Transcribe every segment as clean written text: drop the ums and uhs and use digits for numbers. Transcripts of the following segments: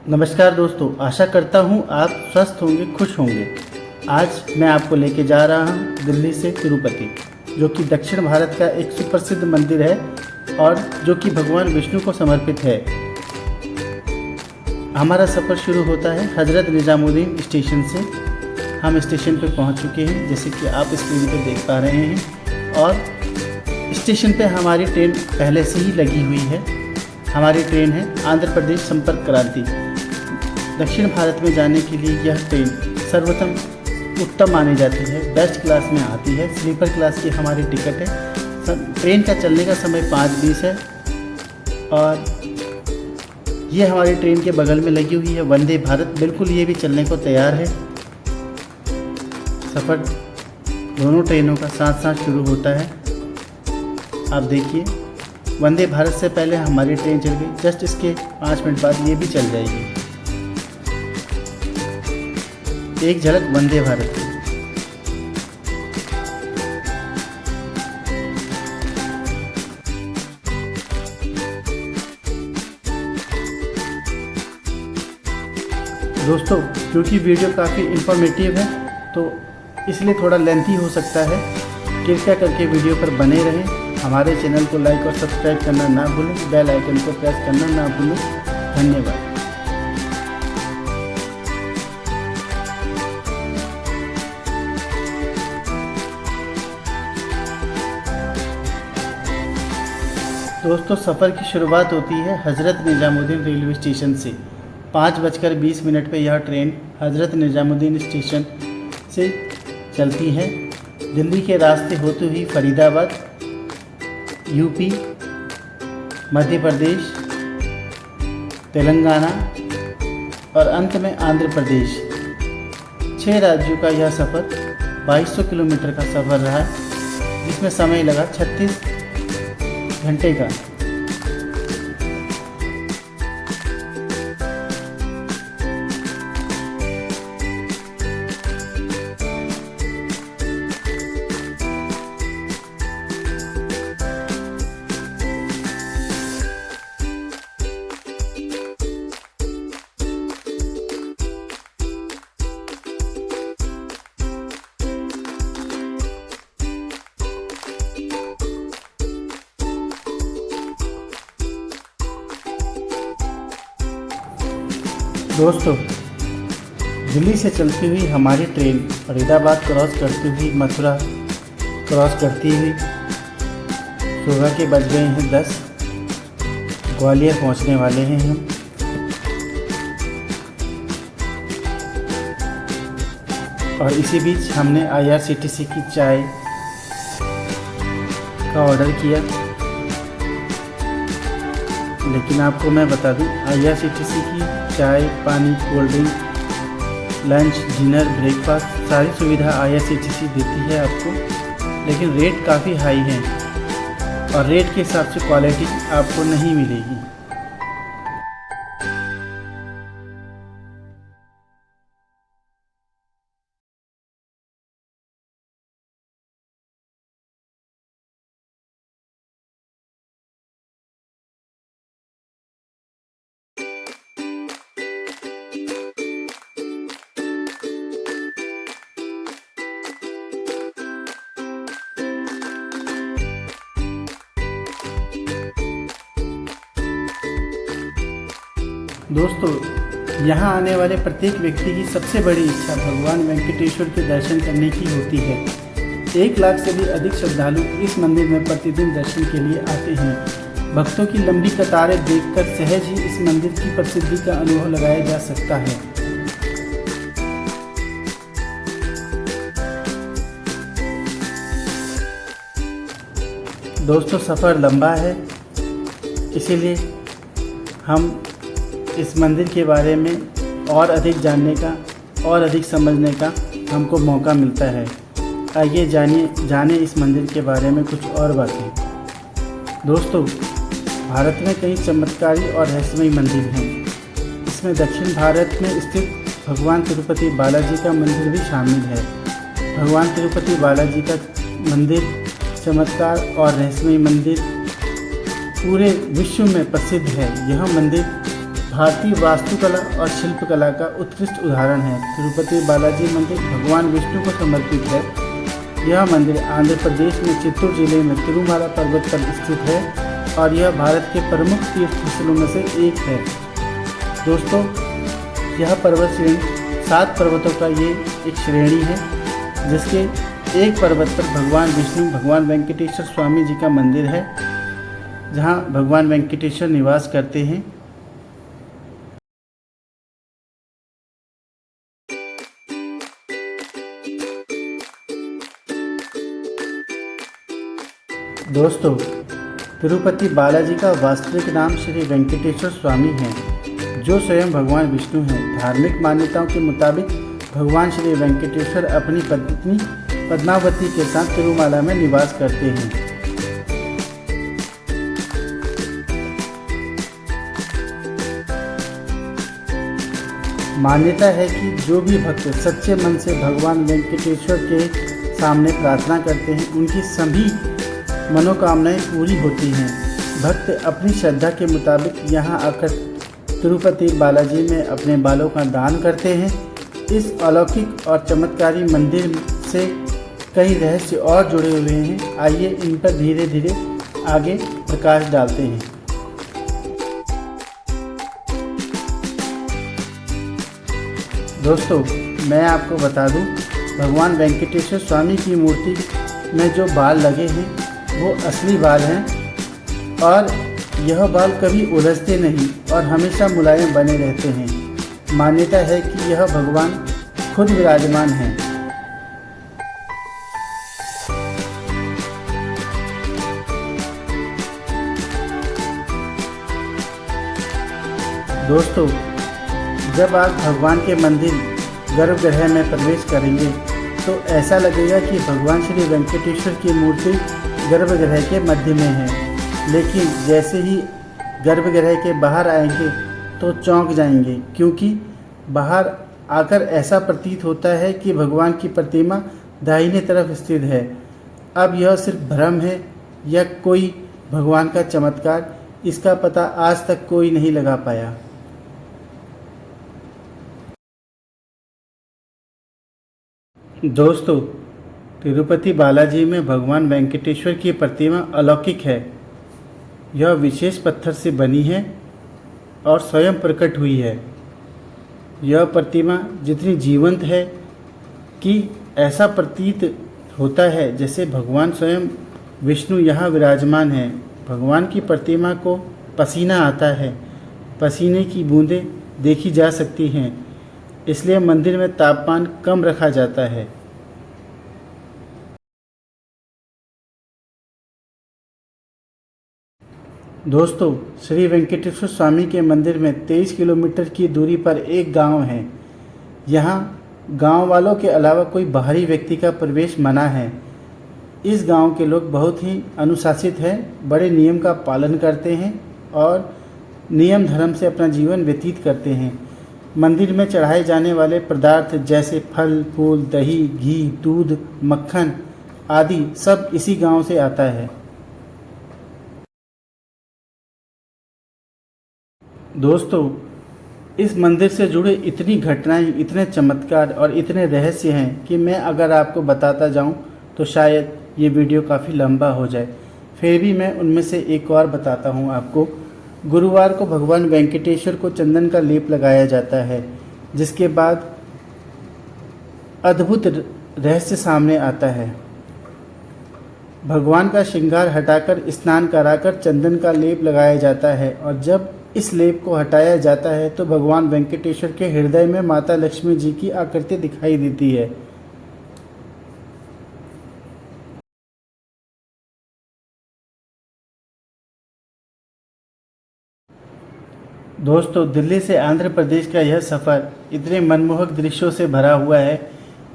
नमस्कार दोस्तों, आशा करता हूँ आप स्वस्थ होंगे, खुश होंगे। आज मैं आपको लेके जा रहा हूँ दिल्ली से तिरुपति, जो कि दक्षिण भारत का एक सुप्रसिद्ध मंदिर है और जो कि भगवान विष्णु को समर्पित है। हमारा सफ़र शुरू होता है हज़रत निज़ामुद्दीन स्टेशन से। हम स्टेशन पर पहुँच चुके हैं, जैसे कि आप स्क्रीन पर देख पा रहे हैं। और स्टेशन पे हमारी ट्रेन पहले से ही लगी हुई है। हमारी ट्रेन है आंध्र प्रदेश संपर्क क्रांति। दक्षिण भारत में जाने के लिए यह ट्रेन सर्वोत्तम उत्तम मानी जाती है। बेस्ट क्लास में आती है। स्लीपर क्लास की हमारी टिकट है। ट्रेन का चलने का समय 5:20 है और ये हमारी ट्रेन के बगल में लगी हुई है वंदे भारत। बिल्कुल ये भी चलने को तैयार है। सफ़र दोनों ट्रेनों का साथ साथ शुरू होता है। आप देखिए, वंदे भारत से पहले हमारी ट्रेन चल गई। जस्ट इसके 5 मिनट बाद ये भी चल जाएगी। एक झलक वंदे भारत की। दोस्तों, क्योंकि वीडियो काफ़ी इंफॉर्मेटिव है तो इसलिए थोड़ा लेंथी हो सकता है। कृपया करके वीडियो पर बने रहें। हमारे चैनल को लाइक और सब्सक्राइब करना ना भूलें। बेल आइकन को प्रेस करना ना भूलें। धन्यवाद। दोस्तों, सफ़र की शुरुआत होती है हज़रत निज़ामुद्दीन रेलवे स्टेशन से। 5:20 पर यह ट्रेन हज़रत निज़ामुद्दीन स्टेशन से चलती है। दिल्ली के रास्ते होते हुई फरीदाबाद, यूपी, मध्य प्रदेश, तेलंगाना और अंत में आंध्र प्रदेश। 6 राज्यों का यह सफ़र 2200 किलोमीटर का सफ़र रहा, जिसमें समय लगा 36 घंटे का। दोस्तों, दिल्ली से चलती हुई हमारी ट्रेन फरीदाबाद क्रॉस करती हुई मथुरा क्रॉस करती हुई सुबह के बज गए हैं 10। ग्वालियर पहुंचने वाले हैं हम। और इसी बीच हमने IRCTC की चाय का ऑर्डर किया। लेकिन आपको मैं बता दूं, IRCTC की चाय, पानी, cold drink, lunch, dinner, breakfast सारी सुविधा IRCTC देती है आपको। लेकिन रेट काफ़ी हाई है और रेट के हिसाब से क्वालिटी आपको नहीं मिलेगी। दोस्तों, यहाँ आने वाले प्रत्येक व्यक्ति की सबसे बड़ी इच्छा भगवान वेंकटेश्वर के दर्शन करने की होती है। 1 लाख से भी अधिक श्रद्धालु इस मंदिर में प्रतिदिन दर्शन के लिए आते हैं। भक्तों की लंबी कतारें देखकर सहज ही इस मंदिर की प्रसिद्धि का अनुभव लगाया जा सकता है। दोस्तों, सफ़र लंबा है, इसीलिए हम इस मंदिर के बारे में और अधिक जानने का और अधिक समझने का हमको मौका मिलता है। आइए जाने इस मंदिर के बारे में कुछ और बातें। दोस्तों, भारत में कई चमत्कारी और रहस्यमय मंदिर हैं। इसमें दक्षिण भारत में स्थित भगवान तिरुपति बालाजी का मंदिर भी शामिल है। भगवान तिरुपति बालाजी का मंदिर चमत्कार और रहस्यमय मंदिर पूरे विश्व में प्रसिद्ध है। यह मंदिर भारतीय वास्तुकला और शिल्पकला का उत्कृष्ट उदाहरण है। तिरुपति बालाजी मंदिर भगवान विष्णु को समर्पित है। यह मंदिर आंध्र प्रदेश में चित्तूर जिले में तिरुमाला पर्वत पर स्थित है और यह भारत के प्रमुख तीर्थ स्थलों में से एक है। दोस्तों, यह पर्वत श्रेणी 7 पर्वतों का ये एक श्रेणी है, जिसके एक पर्वत पर भगवान विष्णु भगवान वेंकटेश्वर स्वामी जी का मंदिर है, जहाँ भगवान वेंकटेश्वर निवास करते हैं। दोस्तों, तिरुपति बालाजी का वास्तविक नाम श्री वेंकटेश्वर स्वामी है, जो स्वयं भगवान विष्णु हैं। धार्मिक मान्यताओं के मुताबिक भगवान श्री वेंकटेश्वर अपनी पत्नी पद्मावती के साथ तिरुमाला में निवास करते हैं। मान्यता है कि जो भी भक्त सच्चे मन से भगवान वेंकटेश्वर के सामने प्रार्थना करते हैं, उनकी सभी मनोकामनाएं पूरी होती हैं। भक्त अपनी श्रद्धा के मुताबिक यहाँ आकर तिरुपति बालाजी में अपने बालों का दान करते हैं। इस अलौकिक और चमत्कारी मंदिर से कई रहस्य और जुड़े हुए हैं। आइए इन पर धीरे धीरे आगे प्रकाश डालते हैं। दोस्तों, मैं आपको बता दूं, भगवान वेंकटेश्वर स्वामी की मूर्ति में जो बाल लगे हैं वो असली बाल हैं और यह बाल कभी उलझते नहीं और हमेशा मुलायम बने रहते हैं। मान्यता है कि यह भगवान खुद विराजमान हैं। दोस्तों, जब आप भगवान के मंदिर गर्भगृह में प्रवेश करेंगे तो ऐसा लगेगा कि भगवान श्री वेंकटेश्वर की मूर्ति गर्भगृह के मध्य में है। लेकिन जैसे ही गर्भगृह के बाहर आएंगे तो चौंक जाएंगे, क्योंकि बाहर आकर ऐसा प्रतीत होता है कि भगवान की प्रतिमा दाहिने तरफ स्थित है। अब यह सिर्फ भ्रम है या कोई भगवान का चमत्कार, इसका पता आज तक कोई नहीं लगा पाया। दोस्तों, तिरुपति बालाजी में भगवान वेंकटेश्वर की प्रतिमा अलौकिक है। यह विशेष पत्थर से बनी है और स्वयं प्रकट हुई है। यह प्रतिमा जितनी जीवंत है कि ऐसा प्रतीत होता है जैसे भगवान स्वयं विष्णु यहाँ विराजमान है। भगवान की प्रतिमा को पसीना आता है, पसीने की बूंदें देखी जा सकती हैं, इसलिए मंदिर में तापमान कम रखा जाता है। दोस्तों, श्री वेंकटेश्वर स्वामी के मंदिर में 23 किलोमीटर की दूरी पर एक गांव है। यहाँ गांव वालों के अलावा कोई बाहरी व्यक्ति का प्रवेश मना है। इस गांव के लोग बहुत ही अनुशासित हैं, बड़े नियम का पालन करते हैं और नियम धर्म से अपना जीवन व्यतीत करते हैं। मंदिर में चढ़ाए जाने वाले पदार्थ जैसे फल फूल, दही, घी, दूध, मक्खन आदि सब इसी गांव से आता है। दोस्तों, इस मंदिर से जुड़े इतनी घटनाएं, इतने चमत्कार और इतने रहस्य हैं कि मैं अगर आपको बताता जाऊं तो शायद ये वीडियो काफ़ी लंबा हो जाए। फिर भी मैं उनमें से एक और बताता हूं आपको। गुरुवार को भगवान वेंकटेश्वर को चंदन का लेप लगाया जाता है, जिसके बाद अद्भुत रहस्य सामने आता है। भगवान का श्रृंगार हटाकर स्नान कराकर चंदन का लेप लगाया जाता है और जब इस लेप को हटाया जाता है तो भगवान वेंकटेश्वर के हृदय में माता लक्ष्मी जी की आकृति दिखाई देती है। दोस्तों, दिल्ली से आंध्र प्रदेश का यह सफ़र इतने मनमोहक दृश्यों से भरा हुआ है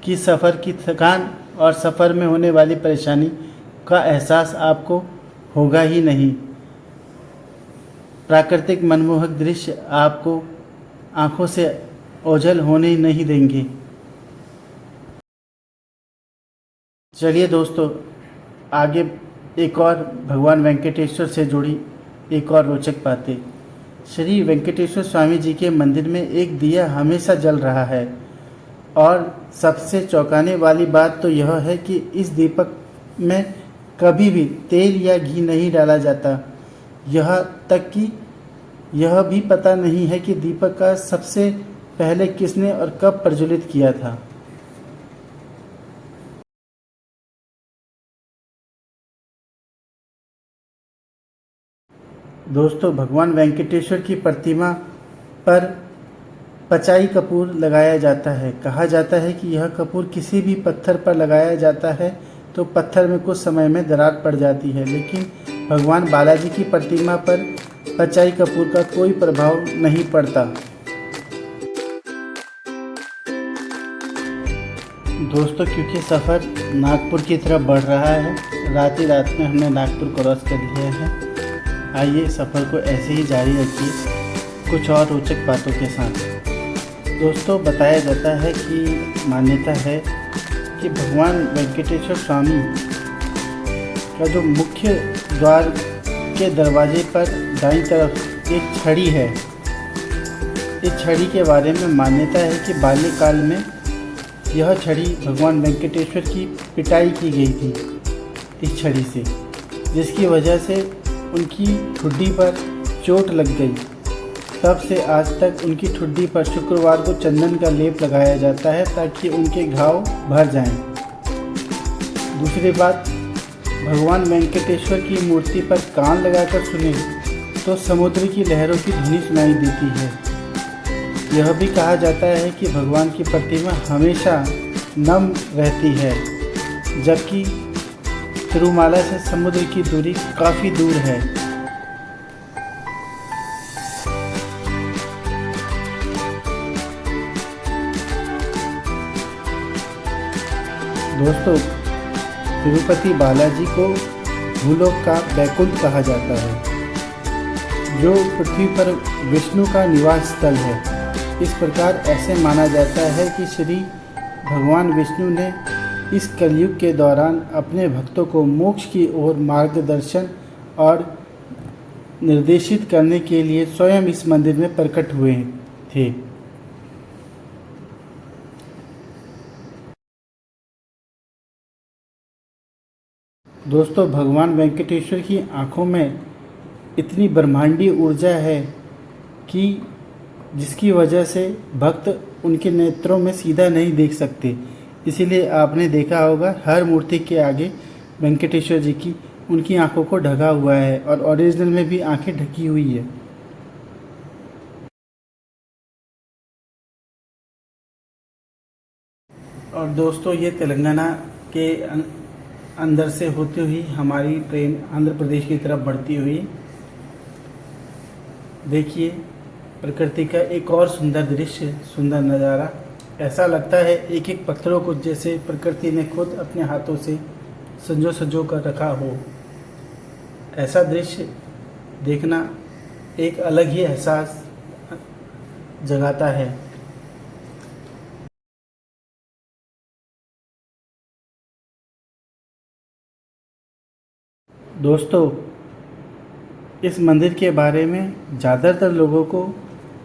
कि सफ़र की थकान और सफ़र में होने वाली परेशानी का एहसास आपको होगा ही नहीं। प्राकृतिक मनमोहक दृश्य आपको आंखों से ओझल होने नहीं देंगे। चलिए दोस्तों, आगे एक और भगवान वेंकटेश्वर से जुड़ी एक और रोचक बातें। श्री वेंकटेश्वर स्वामी जी के मंदिर में एक दिया हमेशा जल रहा है और सबसे चौंकाने वाली बात तो यह है कि इस दीपक में कभी भी तेल या घी नहीं डाला जाता। यह तक कि यह भी पता नहीं है कि दीपक का सबसे पहले किसने और कब प्रज्वलित किया था। दोस्तों, भगवान वेंकटेश्वर की प्रतिमा पर पचाई कपूर लगाया जाता है। कहा जाता है कि यह कपूर किसी भी पत्थर पर लगाया जाता है तो पत्थर में कुछ समय में दरार पड़ जाती है, लेकिन भगवान बालाजी की प्रतिमा पर पचाई कपूर का कोई प्रभाव नहीं पड़ता। दोस्तों, क्योंकि सफ़र नागपुर की तरफ बढ़ रहा है, रात ही रात में हमने नागपुर क्रॉस कर लिया है। आइए सफ़र को ऐसे ही जारी रखिए कुछ और रोचक बातों के साथ। दोस्तों, बताया जाता है कि मान्यता है कि भगवान वेंकटेश्वर स्वामी का जो मुख्य द्वार के दरवाजे पर दाईं तरफ एक छड़ी है। इस छड़ी के बारे में मान्यता है कि बाल्यकाल में यह छड़ी भगवान वेंकटेश्वर की पिटाई की गई थी इस छड़ी से, जिसकी वजह से उनकी ठुड्डी पर चोट लग गई। तब से आज तक उनकी ठुड्डी पर शुक्रवार को चंदन का लेप लगाया जाता है ताकि उनके घाव भर जाएं। दूसरी बात, भगवान वेंकटेश्वर की मूर्ति पर कान लगाकर सुने तो समुद्र की लहरों की ध्वनि सुनाई देती है। यह भी कहा जाता है कि भगवान की प्रतिमा हमेशा नम रहती है, जबकि तिरुमाला से समुद्र की दूरी काफ़ी दूर है। दोस्तों, तिरुपति बालाजी को भूलोक का बैकुंठ कहा जाता है, जो पृथ्वी पर विष्णु का निवास स्थल है। इस प्रकार ऐसे माना जाता है कि श्री भगवान विष्णु ने इस कलयुग के दौरान अपने भक्तों को मोक्ष की ओर मार्गदर्शन और निर्देशित करने के लिए स्वयं इस मंदिर में प्रकट हुए थे। दोस्तों, भगवान वेंकटेश्वर की आँखों में इतनी ब्रह्मांडीय ऊर्जा है कि जिसकी वजह से भक्त उनके नेत्रों में सीधा नहीं देख सकते। इसीलिए आपने देखा होगा हर मूर्ति के आगे वेंकटेश्वर जी की उनकी आंखों को ढका हुआ है और ओरिजिनल में भी आंखें ढकी हुई है। और दोस्तों, ये तेलंगाना के अंदर से होती हुई हमारी ट्रेन आंध्र प्रदेश की तरफ बढ़ती हुई, देखिए प्रकृति का एक और सुंदर दृश्य, सुंदर नज़ारा। ऐसा लगता है एक एक पत्थरों को जैसे प्रकृति ने खुद अपने हाथों से संजो कर रखा हो। ऐसा दृश्य देखना एक अलग ही एहसास जगाता है। दोस्तों, इस मंदिर के बारे में ज़्यादातर लोगों को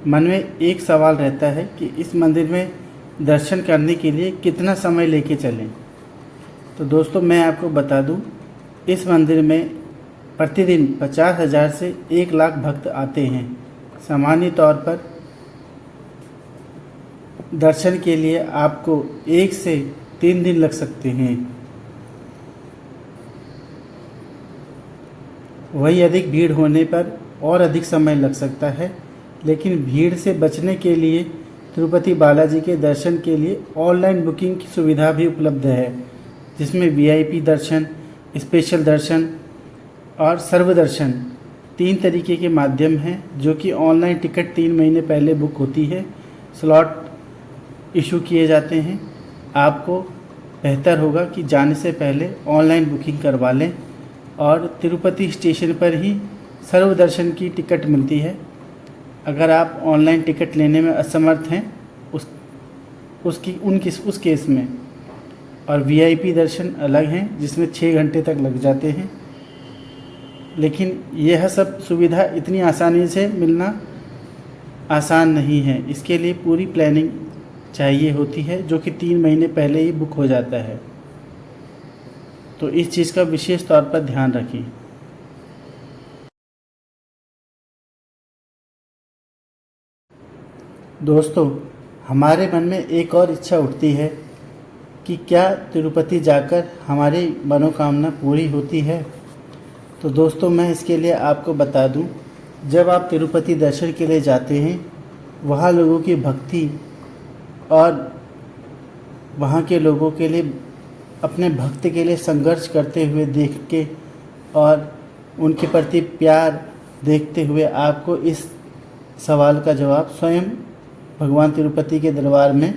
मन में एक सवाल रहता है कि इस मंदिर में दर्शन करने के लिए कितना समय लेके चलें। तो दोस्तों, मैं आपको बता दूं, इस मंदिर में प्रतिदिन 50,000 से 1 लाख भक्त आते हैं। सामान्य तौर पर दर्शन के लिए आपको 1 से 3 दिन लग सकते हैं। वही अधिक भीड़ होने पर और अधिक समय लग सकता है, लेकिन भीड़ से बचने के लिए तिरुपति बालाजी के दर्शन के लिए ऑनलाइन बुकिंग की सुविधा भी उपलब्ध है, जिसमें वीआईपी दर्शन, स्पेशल दर्शन और सर्वदर्शन 3 तरीके के माध्यम हैं, जो कि ऑनलाइन टिकट 3 महीने पहले बुक होती है। स्लॉट इशू किए जाते हैं। आपको बेहतर होगा कि जाने से पहले ऑनलाइन बुकिंग करवा लें और तिरुपति स्टेशन पर ही सर्वदर्शन की टिकट मिलती है। अगर आप ऑनलाइन टिकट लेने में असमर्थ हैं उस केस में, और वीआईपी दर्शन अलग हैं जिसमें 6 घंटे तक लग जाते हैं। लेकिन यह सब सुविधा इतनी आसानी से मिलना आसान नहीं है। इसके लिए पूरी प्लानिंग चाहिए होती है, जो कि 3 महीने पहले ही बुक हो जाता है। तो इस चीज़ का विशेष तौर पर ध्यान रखें। दोस्तों, हमारे मन में एक और इच्छा उठती है कि क्या तिरुपति जाकर हमारी मनोकामना पूरी होती है। तो दोस्तों, मैं इसके लिए आपको बता दूं, जब आप तिरुपति दर्शन के लिए जाते हैं, वहाँ लोगों की भक्ति और वहाँ के लोगों के लिए, अपने भक्त के लिए संघर्ष करते हुए देख के और उनके प्रति प्यार देखते हुए आपको इस सवाल का जवाब स्वयं भगवान तिरुपति के दरबार में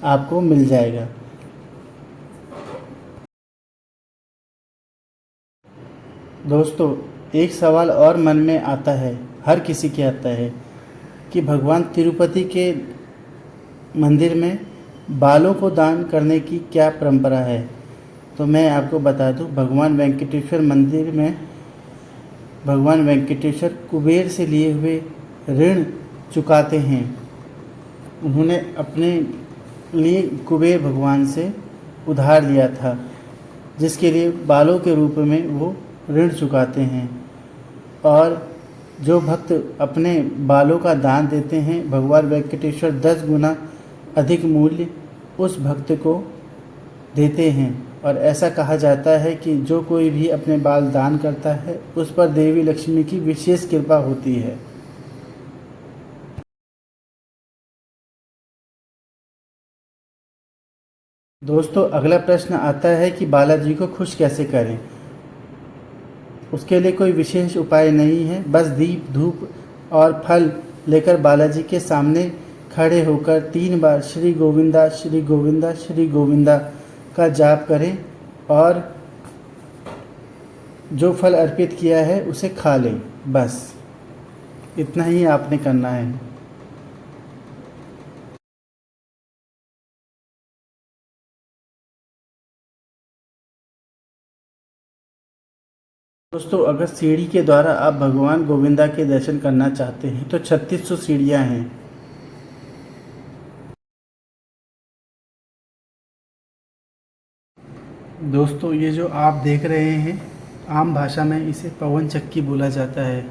आपको मिल जाएगा। दोस्तों, एक सवाल और मन में आता है, हर किसी के आता है, कि भगवान तिरुपति के मंदिर में बालों को दान करने की क्या परंपरा है। तो मैं आपको बता दूं, भगवान वेंकटेश्वर मंदिर में भगवान वेंकटेश्वर कुबेर से लिए हुए ऋण चुकाते हैं। उन्होंने अपने लिए कुबेर भगवान से उधार लिया था, जिसके लिए बालों के रूप में वो ऋण चुकाते हैं। और जो भक्त अपने बालों का दान देते हैं, भगवान वेंकटेश्वर 10 गुना अधिक मूल्य उस भक्त को देते हैं। और ऐसा कहा जाता है कि जो कोई भी अपने बाल दान करता है, उस पर देवी लक्ष्मी की विशेष कृपा होती है। दोस्तों, अगला प्रश्न आता है कि बालाजी को खुश कैसे करें। उसके लिए कोई विशेष उपाय नहीं है, बस दीप, धूप और फल लेकर बालाजी के सामने खड़े होकर 3 बार श्री गोविंदा श्री गोविंदा श्री गोविंदा का जाप करें और जो फल अर्पित किया है उसे खा लें। बस इतना ही आपने करना है। दोस्तों, अगर सीढ़ी के द्वारा आप भगवान गोविंदा के दर्शन करना चाहते हैं तो 3600 सीढ़ियाँ हैं। दोस्तों, ये जो आप देख रहे हैं, आम भाषा में इसे पवन चक्की बोला जाता है,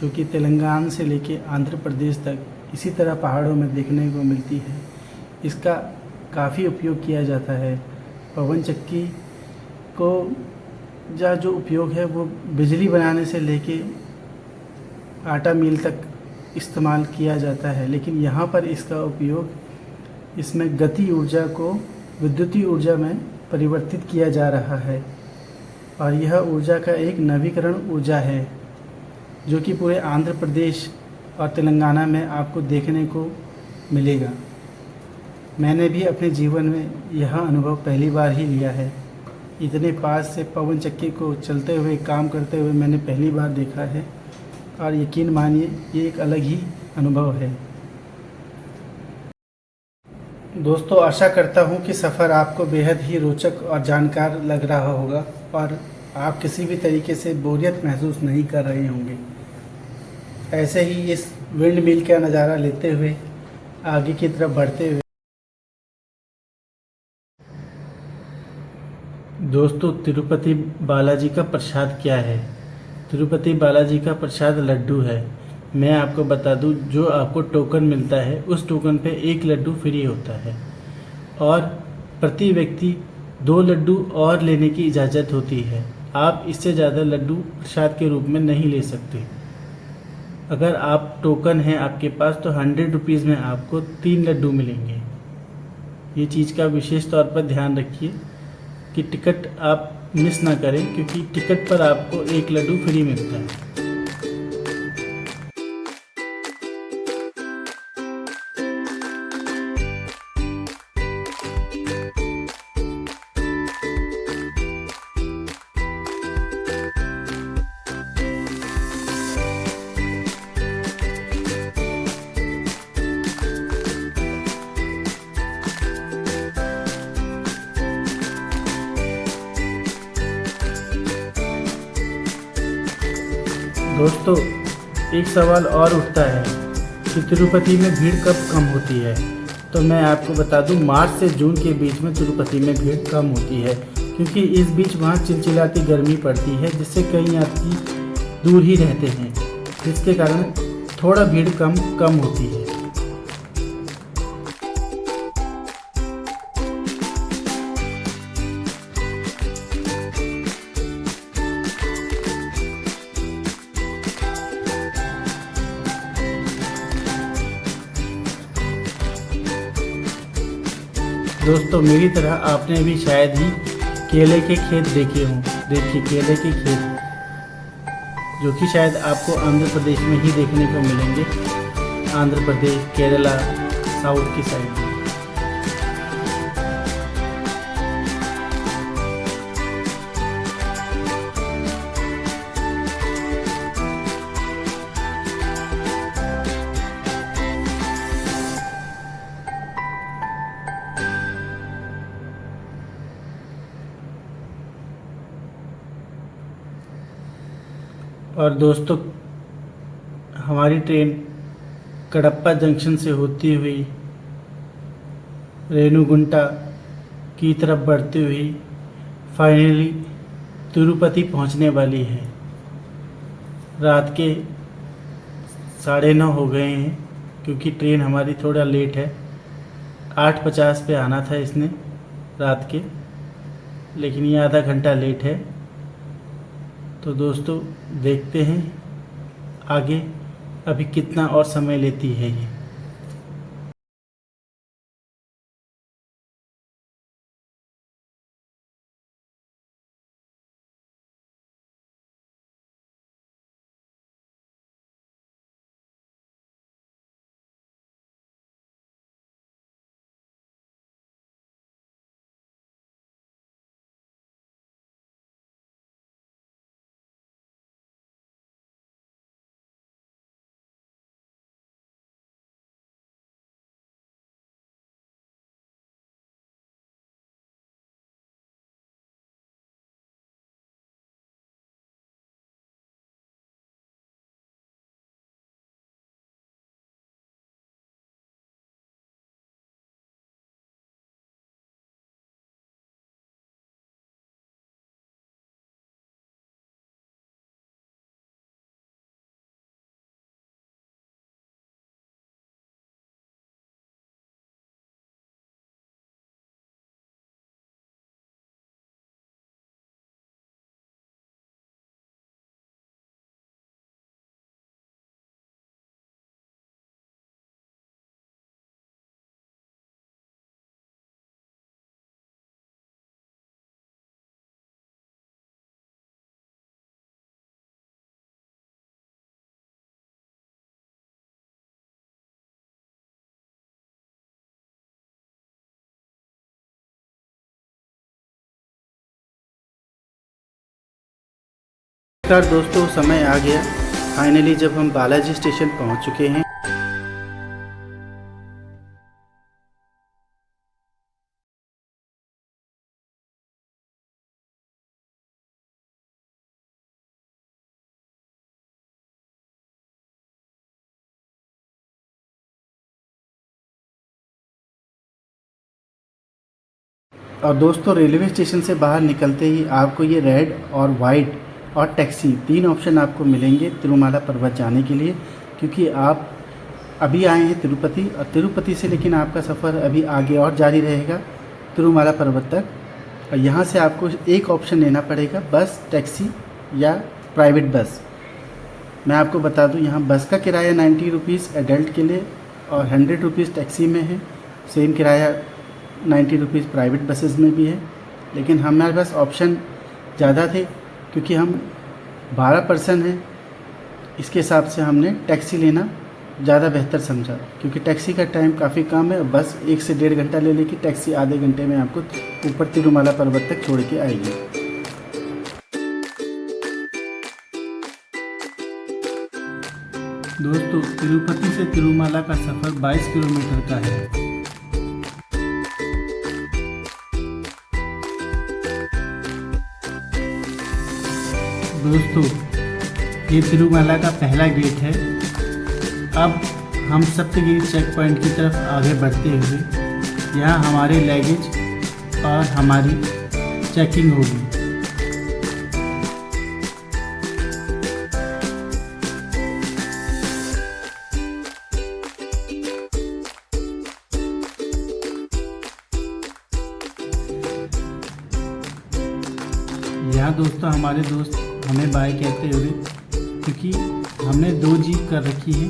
जो कि तेलंगाना से लेके आंध्र प्रदेश तक इसी तरह पहाड़ों में देखने को मिलती है। इसका काफ़ी उपयोग किया जाता है। पवन चक्की को जो उपयोग है वो बिजली बनाने से लेके आटा मील तक इस्तेमाल किया जाता है, लेकिन यहाँ पर इसका उपयोग इसमें गति ऊर्जा को विद्युतीय ऊर्जा में परिवर्तित किया जा रहा है। और यह ऊर्जा का एक नवीकरण ऊर्जा है, जो कि पूरे आंध्र प्रदेश और तेलंगाना में आपको देखने को मिलेगा। मैंने भी अपने जीवन में यह अनुभव पहली बार ही लिया है। इतने पास से पवन चक्की को चलते हुए, काम करते हुए मैंने पहली बार देखा है, और यकीन मानिए ये एक अलग ही अनुभव है। दोस्तों, आशा करता हूँ कि सफ़र आपको बेहद ही रोचक और जानकार लग रहा होगा और आप किसी भी तरीके से बोरियत महसूस नहीं कर रहे होंगे। ऐसे ही इस विंड मिल का नज़ारा लेते हुए आगे की तरफ बढ़ते हुए दोस्तों, तिरुपति बालाजी का प्रसाद क्या है। तिरुपति बालाजी का प्रसाद लड्डू है। मैं आपको बता दूं, जो आपको टोकन मिलता है उस टोकन पे 1 लड्डू फ्री होता है और प्रति व्यक्ति 2 लड्डू और लेने की इजाज़त होती है। आप इससे ज़्यादा लड्डू प्रसाद के रूप में नहीं ले सकते। अगर आप टोकन है आपके पास तो 100 रुपीज़ में आपको 3 लड्डू मिलेंगे। ये चीज़ का विशेष तौर पर ध्यान रखिए कि टिकट आप मिस ना करें, क्योंकि टिकट पर आपको 1 लड्डू फ्री मिलता है। दोस्तों, एक सवाल और उठता है कि तिरुपति में भीड़ कब कम होती है। तो मैं आपको बता दूं, मार्च से जून के बीच में तिरुपति में भीड़ कम होती है, क्योंकि इस बीच वहाँ चिलचिलाती गर्मी पड़ती है, जिससे कई यात्री दूर ही रहते हैं, जिसके कारण थोड़ा भीड़ कम होती है। दोस्तों, मेरी तरह आपने भी शायद ही केले के खेत देखे हों। देखिए, केले के खेत जो कि शायद आपको आंध्र प्रदेश में ही देखने को मिलेंगे। आंध्र प्रदेश, केरला, साउथ की साइड में। और दोस्तों, हमारी ट्रेन कडप्पा जंक्शन से होती हुई रेणुगुंटा की तरफ बढ़ती हुई फाइनली तिरुपति पहुंचने वाली है। रात के 9:30 हो गए हैं, क्योंकि ट्रेन हमारी थोड़ा लेट है। 8:50 पे आना था इसने रात के, लेकिन ये आधा घंटा लेट है। तो दोस्तों, देखते हैं आगे अभी कितना और समय लेती है ये। नमस्कार दोस्तों, समय आ गया फाइनली जब हम बालाजी स्टेशन पहुंच चुके हैं। और दोस्तों, रेलवे स्टेशन से बाहर निकलते ही आपको ये रेड और वाइट और टैक्सी 3 ऑप्शन आपको मिलेंगे तिरुमाला पर्वत जाने के लिए, क्योंकि आप अभी आए हैं तिरुपति, और तिरुपति से लेकिन आपका सफ़र अभी आगे और जारी रहेगा तिरुमाला पर्वत तक। और यहाँ से आपको एक ऑप्शन लेना पड़ेगा, बस, टैक्सी या प्राइवेट बस। मैं आपको बता दूँ, यहाँ बस का किराया 90 रुपीज़ एडल्ट के लिए और 100 रुपीज़ टैक्सी में है। सेम किराया 90 रुपीज़ प्राइवेट बसेस में भी है, लेकिन हमारे पास ऑप्शन ज़्यादा थे क्योंकि हम 12 पर्सन हैं। इसके हिसाब से हमने टैक्सी लेना ज़्यादा बेहतर समझा, क्योंकि टैक्सी का टाइम काफ़ी कम है। बस 1 से 1.5 घंटा ले लेगी, टैक्सी आधे घंटे में आपको ऊपर तिरुमाला पर्वत तक छोड़ के आएगी। दोस्तों, तिरुपति से तिरुमाला का सफ़र 22 किलोमीटर का है। दोस्तों, ये तिरुमाला का पहला गेट है। अब हम सप्तगिरी चेक पॉइंट की तरफ आगे बढ़ते हुए यहाँ हमारे लगेज और हमारी चेकिंग होगी। यहाँ दोस्तों हमारे दोस्त हमें बाय कहते हुए, क्योंकि हमने 2 जीप कर रखी है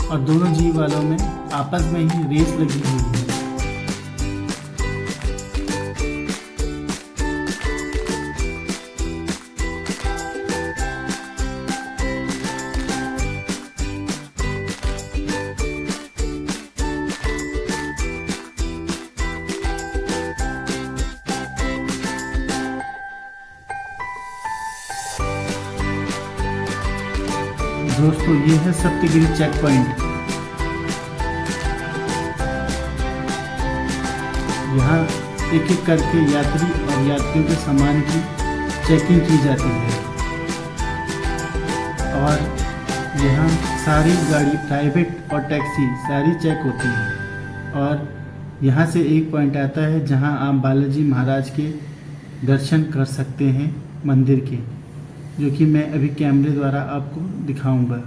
और दोनों जीप वालों में आपस में ही रेस लगी हुई है। दोस्तों ये है सप्तगिरी चेक पॉइंट। यहाँ एक एक करके यात्री और यात्रियों के सामान की चेकिंग की जाती है और यहाँ सारी गाड़ी, प्राइवेट और टैक्सी सारी चेक होती है। और यहाँ से एक पॉइंट आता है जहाँ आप बालाजी महाराज के दर्शन कर सकते हैं मंदिर के, जो कि मैं अभी कैमरे द्वारा आपको दिखाऊंगा।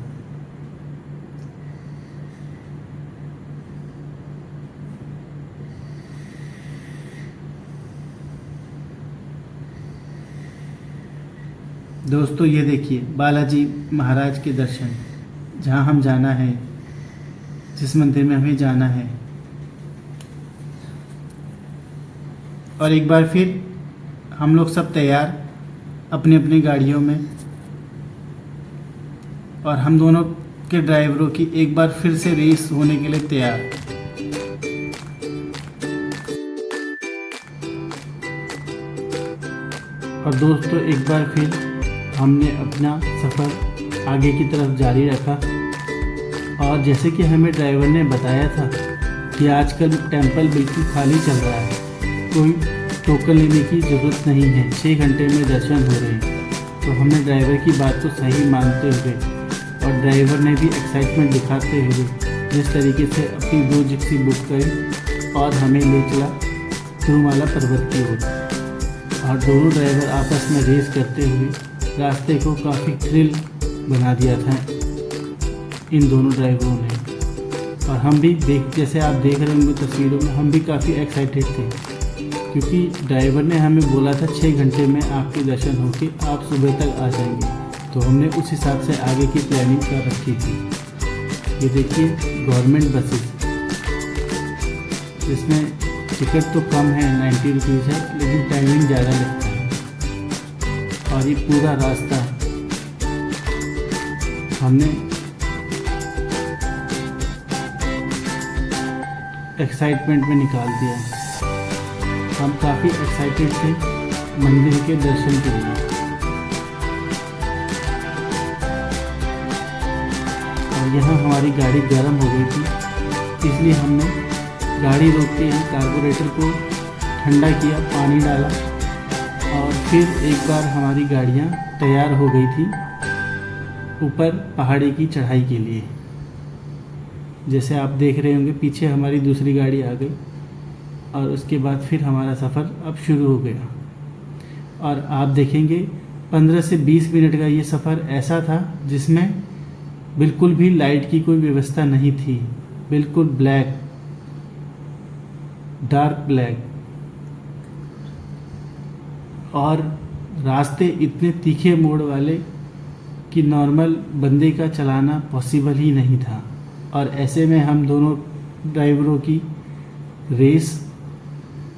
दोस्तों ये देखिए बालाजी महाराज के दर्शन, जहाँ हम जाना है, जिस मंदिर में हमें जाना है। और एक बार फिर हम लोग सब तैयार अपनी अपनी गाड़ियों में, और हम दोनों के ड्राइवरों की एक बार फिर से रेस होने के लिए तैयार। और दोस्तों एक बार फिर हमने अपना सफ़र आगे की तरफ जारी रखा। और जैसे कि हमें ड्राइवर ने बताया था कि आजकल टेंपल बिल्कुल खाली चल रहा है, कोई टोकन लेने की ज़रूरत नहीं है, 6 घंटे में दर्शन हो रहे हैं। तो हमने ड्राइवर की बात को सही मानते हुए और ड्राइवर ने भी एक्साइटमेंट दिखाते हुए जिस तरीके से अपनी 2 जिप्सी बुक करी और हमें ले चला तिरुमाला पर्वत की ओर। और दोनों ड्राइवर आपस में रेस करते हुए रास्ते को काफ़ी थ्रिल बना दिया था इन दोनों ड्राइवरों ने। और हम भी जैसे आप देख रहे होंगे तस्वीरों में, हम भी काफ़ी एक्साइटेड थे, क्योंकि ड्राइवर ने हमें बोला था 6 घंटे में आपके दर्शन होके आप सुबह तक आ जाएंगे। तो हमने उस हिसाब से आगे की प्लानिंग कर रखी थी। ये देखिए गवर्नमेंट बसेस, जिसमें टिकट तो कम है, 90 रुपीज़ है, लेकिन टाइमिंग ज़्यादा लगता है। और ये पूरा रास्ता हमने एक्साइटमेंट में निकाल दिया। हम काफ़ी एक्साइटेड थे मंदिर के दर्शन के लिए। और यहाँ हमारी गाड़ी गर्म हो गई थी, इसलिए हमने गाड़ी रोक के यहाँ कार्बोरेटर को ठंडा किया, पानी डाला और फिर एक बार हमारी गाड़ियाँ तैयार हो गई थी ऊपर पहाड़ी की चढ़ाई के लिए। जैसे आप देख रहे होंगे पीछे हमारी दूसरी गाड़ी आ गई और उसके बाद फिर हमारा सफ़र अब शुरू हो गया। और आप देखेंगे 15 से 20 मिनट का ये सफ़र ऐसा था जिसमें बिल्कुल भी लाइट की कोई व्यवस्था नहीं थी, बिल्कुल ब्लैक, डार्क ब्लैक। और रास्ते इतने तीखे मोड़ वाले कि नॉर्मल बंदे का चलाना पॉसिबल ही नहीं था। और ऐसे में हम दोनों ड्राइवरों की रेस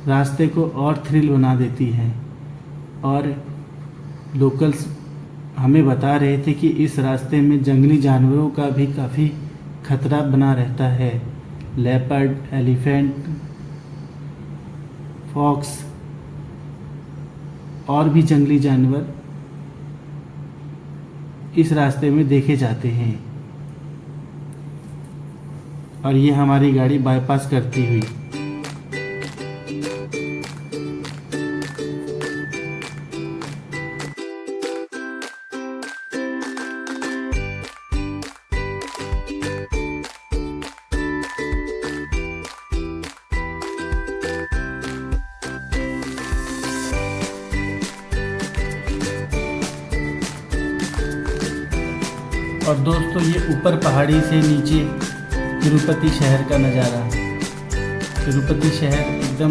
रास्ते को और थ्रिल बना देती है। और लोकल्स हमें बता रहे थे कि इस रास्ते में जंगली जानवरों का भी काफ़ी खतरा बना रहता है। लेपर्ड, एलिफेंट, फॉक्स और भी जंगली जानवर इस रास्ते में देखे जाते हैं। और ये हमारी गाड़ी बाईपास करती हुई और दोस्तों ये ऊपर पहाड़ी से नीचे तिरुपति शहर का नज़ारा। तिरुपति शहर एकदम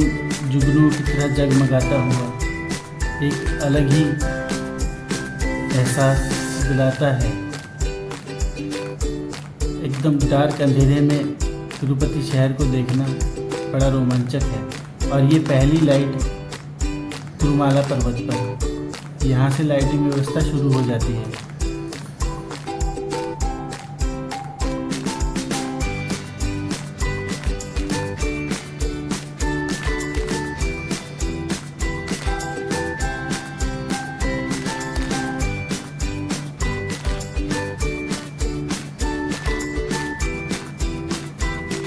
जुगनू की तरह जगमगाता हुआ एक अलग ही एहसास दिलाता है। एकदम डार्क अंधेरे में तिरुपति शहर को देखना बड़ा रोमांचक है। और ये पहली लाइट तिरुमाला पर्वत पर, यहाँ से लाइटिंग व्यवस्था शुरू हो जाती है।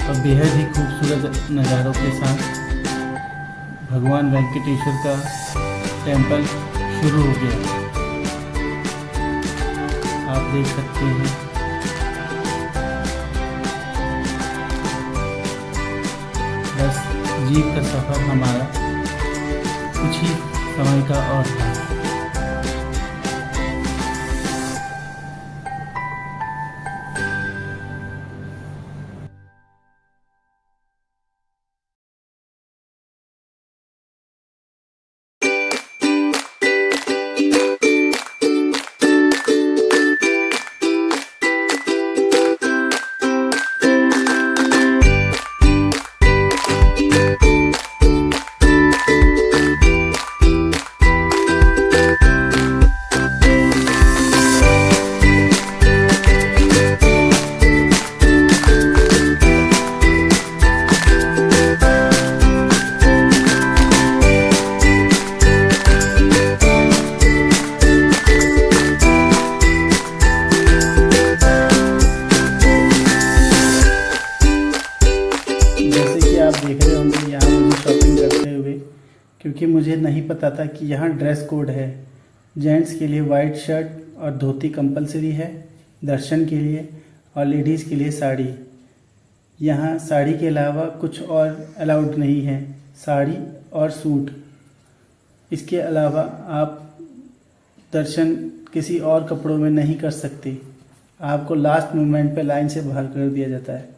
और बेहद ही खूबसूरत नज़ारों के साथ भगवान वेंकटेश्वर का टेंपल शुरू हो गया, आप देख सकते हैं। बस जीप का सफ़र हमारा कुछ ही समय का और था। क्योंकि मुझे नहीं पता था कि यहाँ ड्रेस कोड है। जेंट्स के लिए वाइट शर्ट और धोती कंपलसरी है दर्शन के लिए, और लेडीज़ के लिए साड़ी। यहाँ साड़ी के अलावा कुछ और अलाउड नहीं है, साड़ी और सूट। इसके अलावा आप दर्शन किसी और कपड़ों में नहीं कर सकते, आपको लास्ट मोमेंट पे लाइन से बाहर कर दिया जाता है।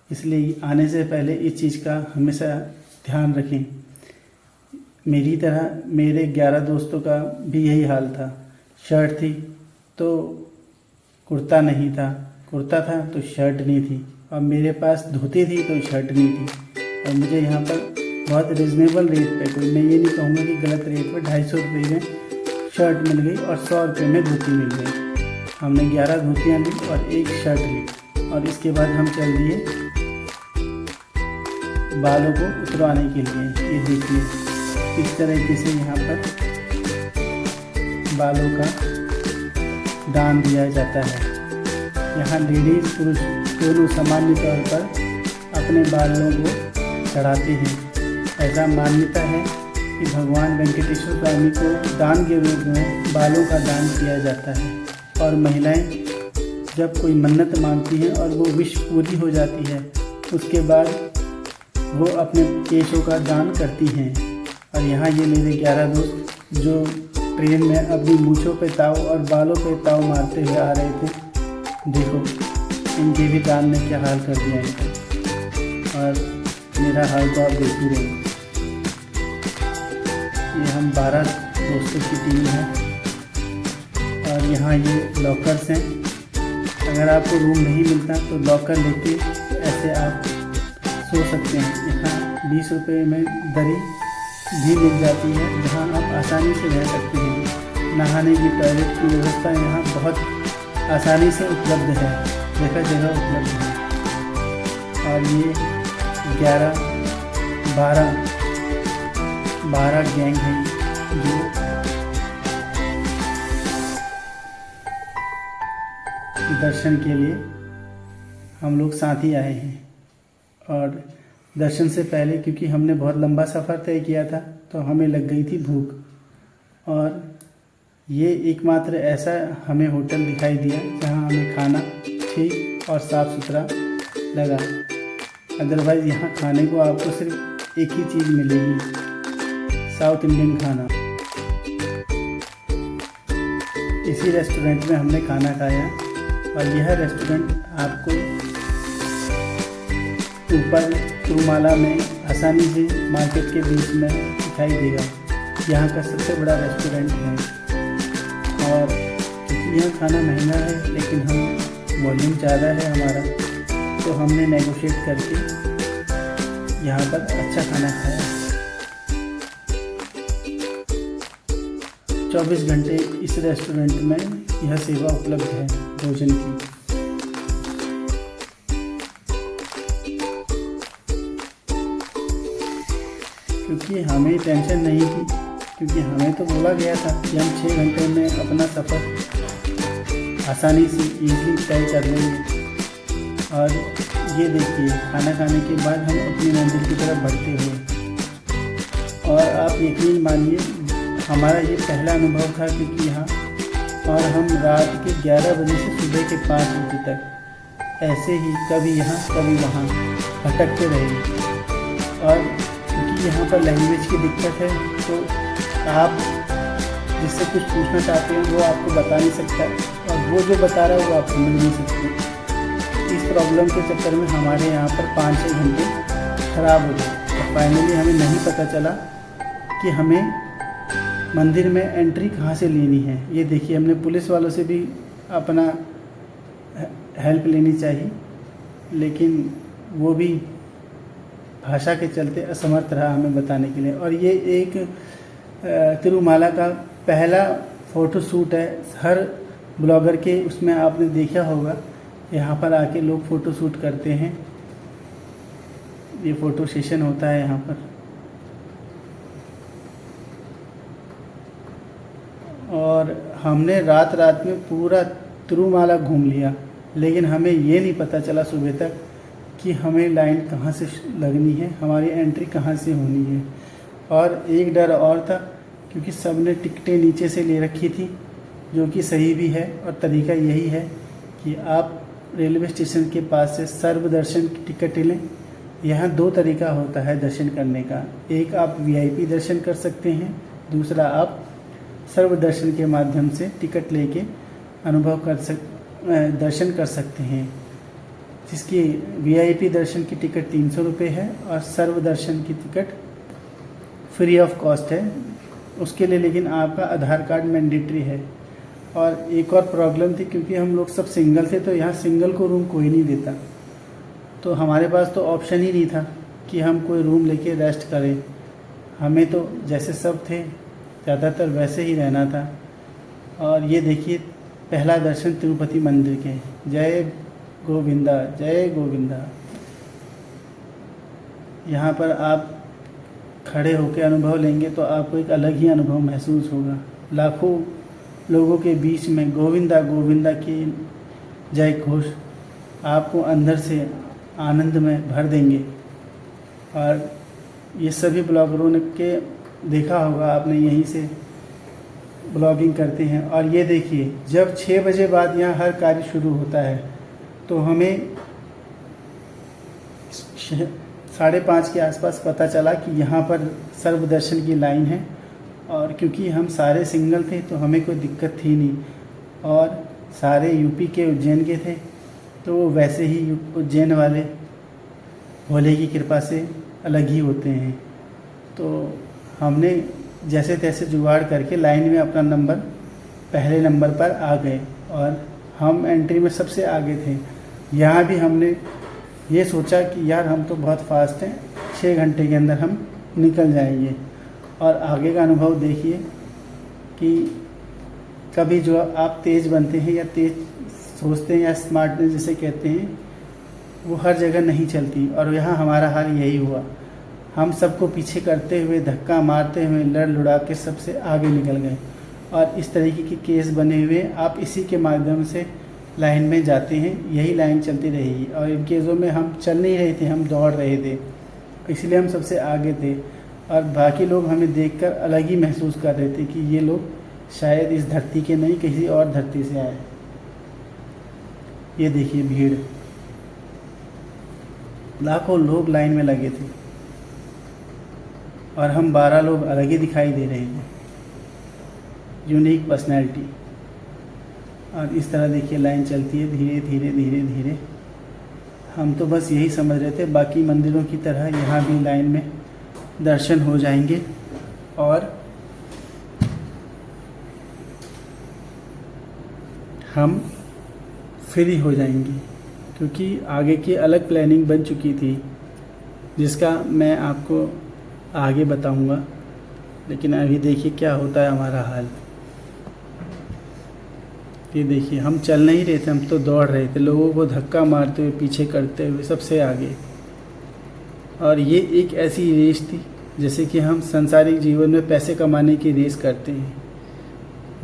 इसलिए आने से पहले इस चीज़ का हमेशा ध्यान रखें। मेरी तरह मेरे 11 दोस्तों का भी यही हाल था। शर्ट थी तो कुर्ता नहीं था, कुर्ता था तो शर्ट नहीं थी, और मेरे पास धोती थी तो शर्ट नहीं थी। और मुझे यहाँ पर बहुत रिजनेबल रेट पे, कोई मैं ये नहीं कहूँगा कि गलत रेट पे, 250 रुपये में शर्ट मिल गई और 100 रुपये में धोती मिल गई। हमने 11 धोतियाँ ली और एक शर्ट ली, और इसके बाद हम चल दिए बालों को उतरवाने के लिए। ये देखिए इस तरीके से यहाँ पर बालों का दान दिया जाता है। यहाँ लेडीज़ पुरुष दोनों सामान्य तौर पर अपने बालों को चढ़ाते हैं। ऐसा मान्यता है कि भगवान वेंकटेश्वर स्वामी को दान के रूप में बालों का दान किया जाता है। और महिलाएं जब कोई मन्नत मांगती हैं और वो विश पूरी हो जाती है, उसके बाद वो अपने केशों का दान करती हैं। और यहाँ ये मेरे 11 दोस्त जो ट्रेन में अपनी मूँछों पे ताव और बालों पे ताव मारते हुए आ रहे थे, देखो इनके भी दान ने क्या हाल कर दिया इनका। और मेरा हाल तो आप देख ही रहे हैं। ये हम 12 दोस्तों की टीम है, और यहाँ ये लॉकर्स हैं। अगर आपको रूम नहीं मिलता तो लॉकर लेके ऐसे आप सो सकते हैं। यहाँ 20 रुपये में दरी भी मिल जाती है, जहाँ आप आसानी से रह सकते हैं। नहाने की टॉयलेट की व्यवस्था यहाँ बहुत आसानी से उपलब्ध है, जगह जगह उपलब्ध है। और ये 12 गैंग हैं जो दर्शन के लिए हम लोग साथ ही आए हैं। और दर्शन से पहले क्योंकि हमने बहुत लंबा सफ़र तय किया था, तो हमें लग गई थी भूख, और ये एकमात्र ऐसा हमें होटल दिखाई दिया जहां हमें खाना ठीक और साफ़ सुथरा लगा। अदरवाइज़ यहाँ खाने को आपको सिर्फ एक ही चीज़ मिलेगी, साउथ इंडियन खाना। इसी रेस्टोरेंट में हमने खाना खाया और यह रेस्टोरेंट आपको ऊपर तिरुमाला में आसानी से मार्केट के बीच में दिखाई देगा। यहाँ का सबसे बड़ा रेस्टोरेंट है और यहाँ खाना महंगा है लेकिन हम वॉल्यूम ज़्यादा है हमारा, तो हमने नेगोशिएट करके यहाँ पर अच्छा खाना खाया। 24 घंटे इस रेस्टोरेंट में यह सेवा उपलब्ध है भोजन की। क्योंकि हमें टेंशन नहीं थी, क्योंकि हमें तो बोला गया था कि हम 6 घंटे में अपना सफ़र आसानी से इजीली तय कर लेंगे। और ये देखिए खाना खाने के बाद हम अपनी मंजिल की तरफ बढ़ते हुए, और आप यकीन मानिए हमारा ये पहला अनुभव था क्योंकि यहाँ, और हम रात के 11 बजे से सुबह के 5 बजे तक ऐसे ही कभी यहाँ कभी वहाँ भटकते रहे। और क्योंकि यहाँ पर लैंग्वेज की दिक्कत है तो आप जिससे कुछ पूछना चाहते हैं वो आपको बता नहीं सकता, और वो जो बता रहा है वो आप समझ नहीं सकते। इस प्रॉब्लम के चक्कर में हमारे यहाँ पर 5-6 घंटे ख़राब हो गए और फाइनली हमें नहीं पता चला कि हमें मंदिर में एंट्री कहाँ से लेनी है। ये देखिए हमने पुलिस वालों से भी अपना हेल्प लेनी चाहिए, लेकिन वो भी भाषा के चलते असमर्थ रहा हमें बताने के लिए। और ये एक तिरुमाला का पहला फ़ोटो शूट है। हर ब्लॉगर के उसमें आपने देखा होगा, यहाँ पर आके लोग फ़ोटो शूट करते हैं। ये फ़ोटो सेशन होता है यहाँ पर। और हमने रात रात में पूरा तिरुमाला घूम लिया, लेकिन हमें ये नहीं पता चला सुबह तक कि हमें लाइन कहाँ से लगनी है, हमारी एंट्री कहाँ से होनी है। और एक डर और था क्योंकि सब ने टिकटें नीचे से ले रखी थी, जो कि सही भी है। और तरीका यही है कि आप रेलवे स्टेशन के पास से सर्वदर्शन की टिकट लें। यहाँ 2 तरीका होता है दर्शन करने का, एक आप वीआईपी दर्शन कर सकते हैं, दूसरा आप सर्वदर्शन के माध्यम से टिकट लेके दर्शन कर सकते हैं। जिसकी वीआईपी दर्शन की टिकट 300 रुपये है और सर्वदर्शन की टिकट फ्री ऑफ कॉस्ट है उसके लिए, लेकिन आपका आधार कार्ड मैंडेटरी है। और एक और प्रॉब्लम थी क्योंकि हम लोग सब सिंगल थे, तो यहाँ सिंगल को रूम कोई नहीं देता, तो हमारे पास तो ऑप्शन ही नहीं था कि हम कोई रूम लेके रेस्ट करें। हमें तो जैसे सब थे ज़्यादातर वैसे ही रहना था। और ये देखिए पहला दर्शन तिरुपति मंदिर के। जय गोविंदा जय गोविंदा। यहाँ पर आप खड़े होकर अनुभव लेंगे तो आपको एक अलग ही अनुभव महसूस होगा। लाखों लोगों के बीच में गोविंदा गोविंदा की जय घोष आपको अंदर से आनंद में भर देंगे। और ये सभी ब्लॉगरों ने के देखा होगा आपने, यहीं से ब्लॉगिंग करते हैं। और ये देखिए जब 6 बजे बाद यहाँ हर कार्य शुरू होता है तो हमें 5:30 के आसपास पता चला कि यहाँ पर सर्वदर्शन की लाइन है। और क्योंकि हम सारे सिंगल थे तो हमें कोई दिक्कत थी नहीं, और सारे यूपी के उज्जैन के थे, तो वैसे ही उज्जैन वाले भोले की कृपा से अलग ही होते हैं। तो हमने जैसे तैसे जुगाड़ करके लाइन में अपना नंबर पहले नंबर पर आ गए और हम एंट्री में सबसे आगे थे। यहाँ भी हमने ये सोचा कि यार हम तो बहुत फास्ट हैं, 6 घंटे के अंदर हम निकल जाएंगे। और आगे का अनुभव देखिए कि कभी जो आप तेज़ बनते हैं या तेज़ सोचते हैं या स्मार्टनेस जिसे कहते हैं, वो हर जगह नहीं चलती। और यहाँ हमारा हाल यही हुआ। हम सबको पीछे करते हुए धक्का मारते हुए लड़ लुड़ा के सबसे आगे निकल गए। और इस तरीके के केस बने हुए आप इसी के माध्यम से लाइन में जाते हैं, यही लाइन चलती रहेगी। और इन केसों में हम चल नहीं रहे थे, हम दौड़ रहे थे, इसलिए हम सबसे आगे थे। और बाकी लोग हमें देखकर अलग ही महसूस कर रहे थे कि ये लोग शायद इस धरती के नहीं किसी और धरती से आए। ये देखिए भीड़, लाखों लोग लाइन में लगे थे और हम 12 लोग अलग ही दिखाई दे रहे थे, यूनिक पर्सनैलिटी। और इस तरह देखिए लाइन चलती है धीरे धीरे धीरे धीरे। हम तो बस यही समझ रहे थे बाकी मंदिरों की तरह यहाँ भी लाइन में दर्शन हो जाएंगे और हम फ्री हो जाएंगे, क्योंकि आगे की अलग प्लानिंग बन चुकी थी जिसका मैं आपको आगे बताऊंगा। लेकिन अभी देखिए क्या होता है हमारा हाल। ये देखिए हम चल नहीं रहे थे, हम तो दौड़ रहे थे, लोगों को धक्का मारते हुए पीछे करते हुए सबसे आगे। और ये एक ऐसी रेस थी जैसे कि हम सांसारिक जीवन में पैसे कमाने की रेस करते हैं,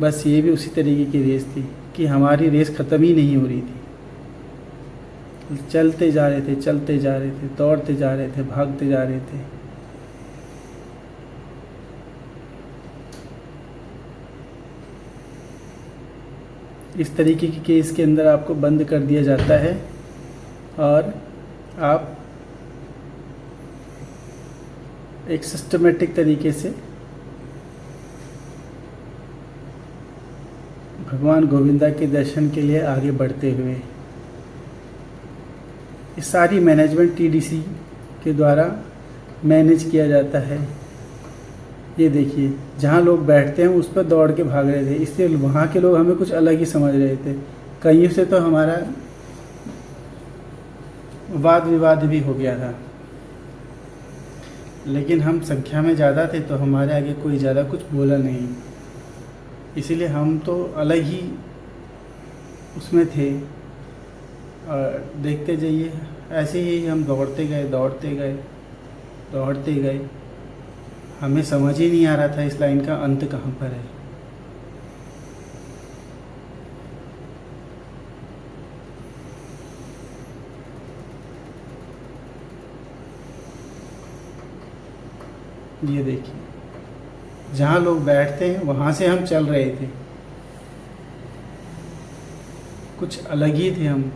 बस ये भी उसी तरीके की रेस थी कि हमारी रेस ख़त्म ही नहीं हो रही थी। चलते जा रहे थे, चलते जा रहे थे, दौड़ते जा रहे थे, भागते जा रहे थे। इस तरीके के केस के अंदर आपको बंद कर दिया जाता है और आप एक सिस्टमेटिक तरीके से भगवान गोविंदा के दर्शन के लिए आगे बढ़ते हुए, ये सारी मैनेजमेंट टीडीसी के द्वारा मैनेज किया जाता है। ये देखिए जहाँ लोग बैठते हैं उस पर दौड़ के भाग रहे थे, इसलिए वहाँ के लोग हमें कुछ अलग ही समझ रहे थे। कहीं से तो हमारा वाद विवाद भी हो गया था, लेकिन हम संख्या में ज़्यादा थे तो हमारे आगे कोई ज़्यादा कुछ बोला नहीं, इसीलिए हम तो अलग ही उसमें थे। और देखते जाइए ऐसे ही हम दौड़ते गए दौड़ते गए दौड़ते गए, हमें समझ ही नहीं आ रहा था इस लाइन का अंत कहाँ पर है। ये देखिए जहाँ लोग बैठते हैं वहाँ से हम चल रहे थे, कुछ अलग ही थे हम।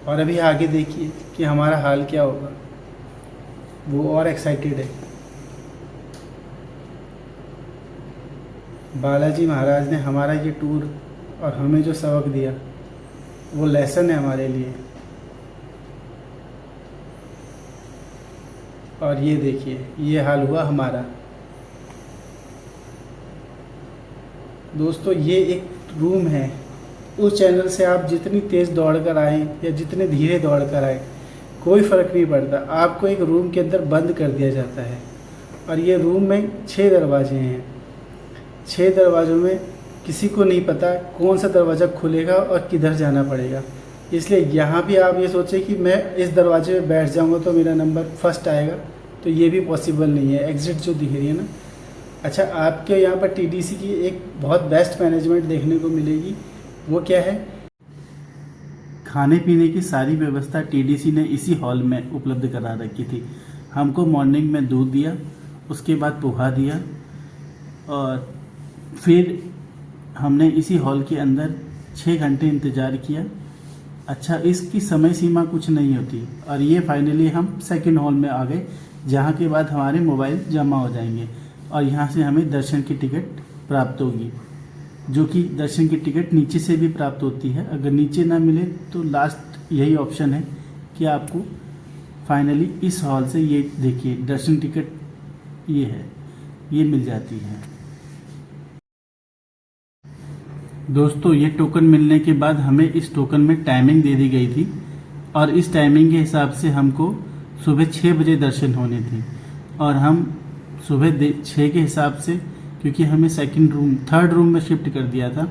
और अभी आगे देखिए कि हमारा हाल क्या होगा, वो और एक्साइटेड है। बालाजी महाराज ने हमारा ये टूर और हमें जो सबक दिया वो लेसन है हमारे लिए। और ये देखिए ये हाल हुआ हमारा। दोस्तों ये एक रूम है, उस चैनल से आप जितनी तेज़ दौड़ कर आएँ या जितने धीरे दौड़ कर आए कोई फ़र्क नहीं पड़ता, आपको एक रूम के अंदर बंद कर दिया जाता है। और ये रूम में 6 दरवाजे हैं, 6 दरवाज़ों में किसी को नहीं पता कौन सा दरवाज़ा खुलेगा और किधर जाना पड़ेगा। इसलिए यहाँ भी आप ये सोचें कि मैं इस दरवाजे में बैठ जाऊँगा तो मेरा नंबर फर्स्ट आएगा, तो ये भी पॉसिबल नहीं है। एग्ज़िट जो दिख रही है ना, अच्छा आपके यहाँ पर टीडीसी की एक बहुत बेस्ट मैनेजमेंट देखने को मिलेगी। वो क्या है, खाने पीने की सारी व्यवस्था टीडीसी ने इसी हॉल में उपलब्ध करा रखी थी। हमको मॉर्निंग में दूध दिया, उसके बाद पोहा दिया और फिर हमने इसी हॉल के अंदर 6 घंटे इंतज़ार किया। अच्छा इसकी समय सीमा कुछ नहीं होती और ये फाइनली हम सेकंड हॉल में आ गए, जहाँ के बाद हमारे मोबाइल जमा हो जाएंगे और यहाँ से हमें दर्शन की टिकट प्राप्त होगी, जो कि दर्शन की टिकट नीचे से भी प्राप्त होती है। अगर नीचे ना मिले तो लास्ट यही ऑप्शन है कि आपको फाइनली इस हॉल से, ये देखिए दर्शन टिकट ये है, ये मिल जाती है। दोस्तों ये टोकन मिलने के बाद हमें इस टोकन में टाइमिंग दे दी गई थी और इस टाइमिंग के हिसाब से हमको सुबह 6 बजे दर्शन होने थे और हम सुबह 6 के हिसाब से, क्योंकि हमें थर्ड रूम में शिफ्ट कर दिया था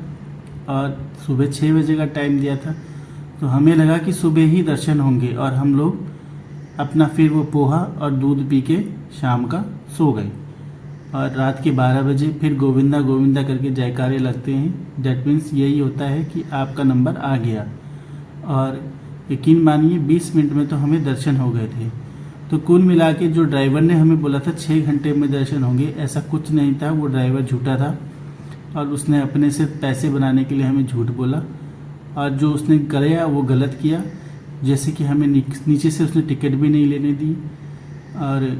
और सुबह 6 बजे का टाइम दिया था, तो हमें लगा कि सुबह ही दर्शन होंगे और हम लोग अपना फिर वो पोहा और दूध पी के शाम का सो गए। और रात के 12 बजे फिर गोविंदा गोविंदा करके जयकारे लगते हैं। डेट मीन्स यही होता है कि आपका नंबर आ गया। और यकीन मानिए 20 मिनट में तो हमें दर्शन हो गए थे। तो कुल मिला के जो ड्राइवर ने हमें बोला था 6 घंटे में दर्शन होंगे, ऐसा कुछ नहीं था। वो ड्राइवर झूठा था और उसने अपने से पैसे बनाने के लिए हमें झूठ बोला और जो उसने कराया वो गलत किया। जैसे कि हमें नीचे से उसने टिकट भी नहीं लेने दी और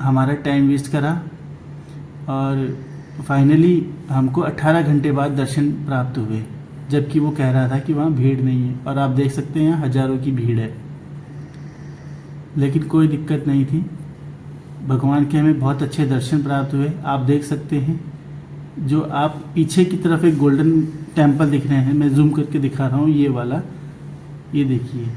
हमारा टाइम वेस्ट करा और फाइनली हमको 18 घंटे बाद दर्शन प्राप्त हुए, जबकि वो कह रहा था कि वहाँ भीड़ नहीं है, और आप देख सकते हैं यहाँ हज़ारों की भीड़ है। लेकिन कोई दिक्कत नहीं थी, भगवान के हमें बहुत अच्छे दर्शन प्राप्त हुए। आप देख सकते हैं जो आप पीछे की तरफ एक गोल्डन टेम्पल दिख रहे हैं, मैं जूम करके दिखा रहा हूँ, ये वाला, ये देखिए,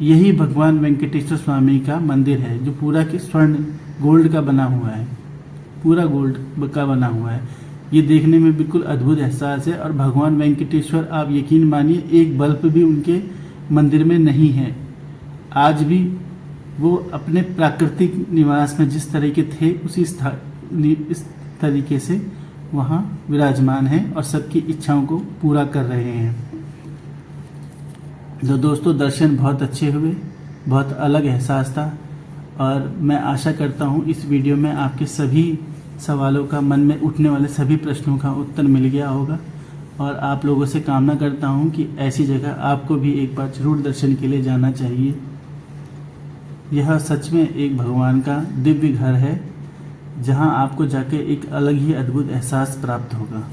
यही भगवान वेंकटेश्वर स्वामी का मंदिर है, जो पूरा के स्वर्ण गोल्ड का बना हुआ है, पूरा गोल्ड का बना हुआ है। ये देखने में बिल्कुल अद्भुत एहसास है। और भगवान वेंकटेश्वर, आप यकीन मानिए, एक बल्ब भी उनके मंदिर में नहीं है। आज भी वो अपने प्राकृतिक निवास में जिस तरीके थे उसी इस तरीके से वहाँ विराजमान हैं और सबकी इच्छाओं को पूरा कर रहे हैं। तो दोस्तों, दर्शन बहुत अच्छे हुए, बहुत अलग एहसास था, और मैं आशा करता हूँ इस वीडियो में आपके सभी सवालों का, मन में उठने वाले सभी प्रश्नों का उत्तर मिल गया होगा। और आप लोगों से कामना करता हूँ कि ऐसी जगह आपको भी एक बार जरूर दर्शन के लिए जाना चाहिए। यह सच में एक भगवान का दिव्य घर है, जहाँ आपको जाके एक अलग ही अद्भुत एहसास प्राप्त होगा।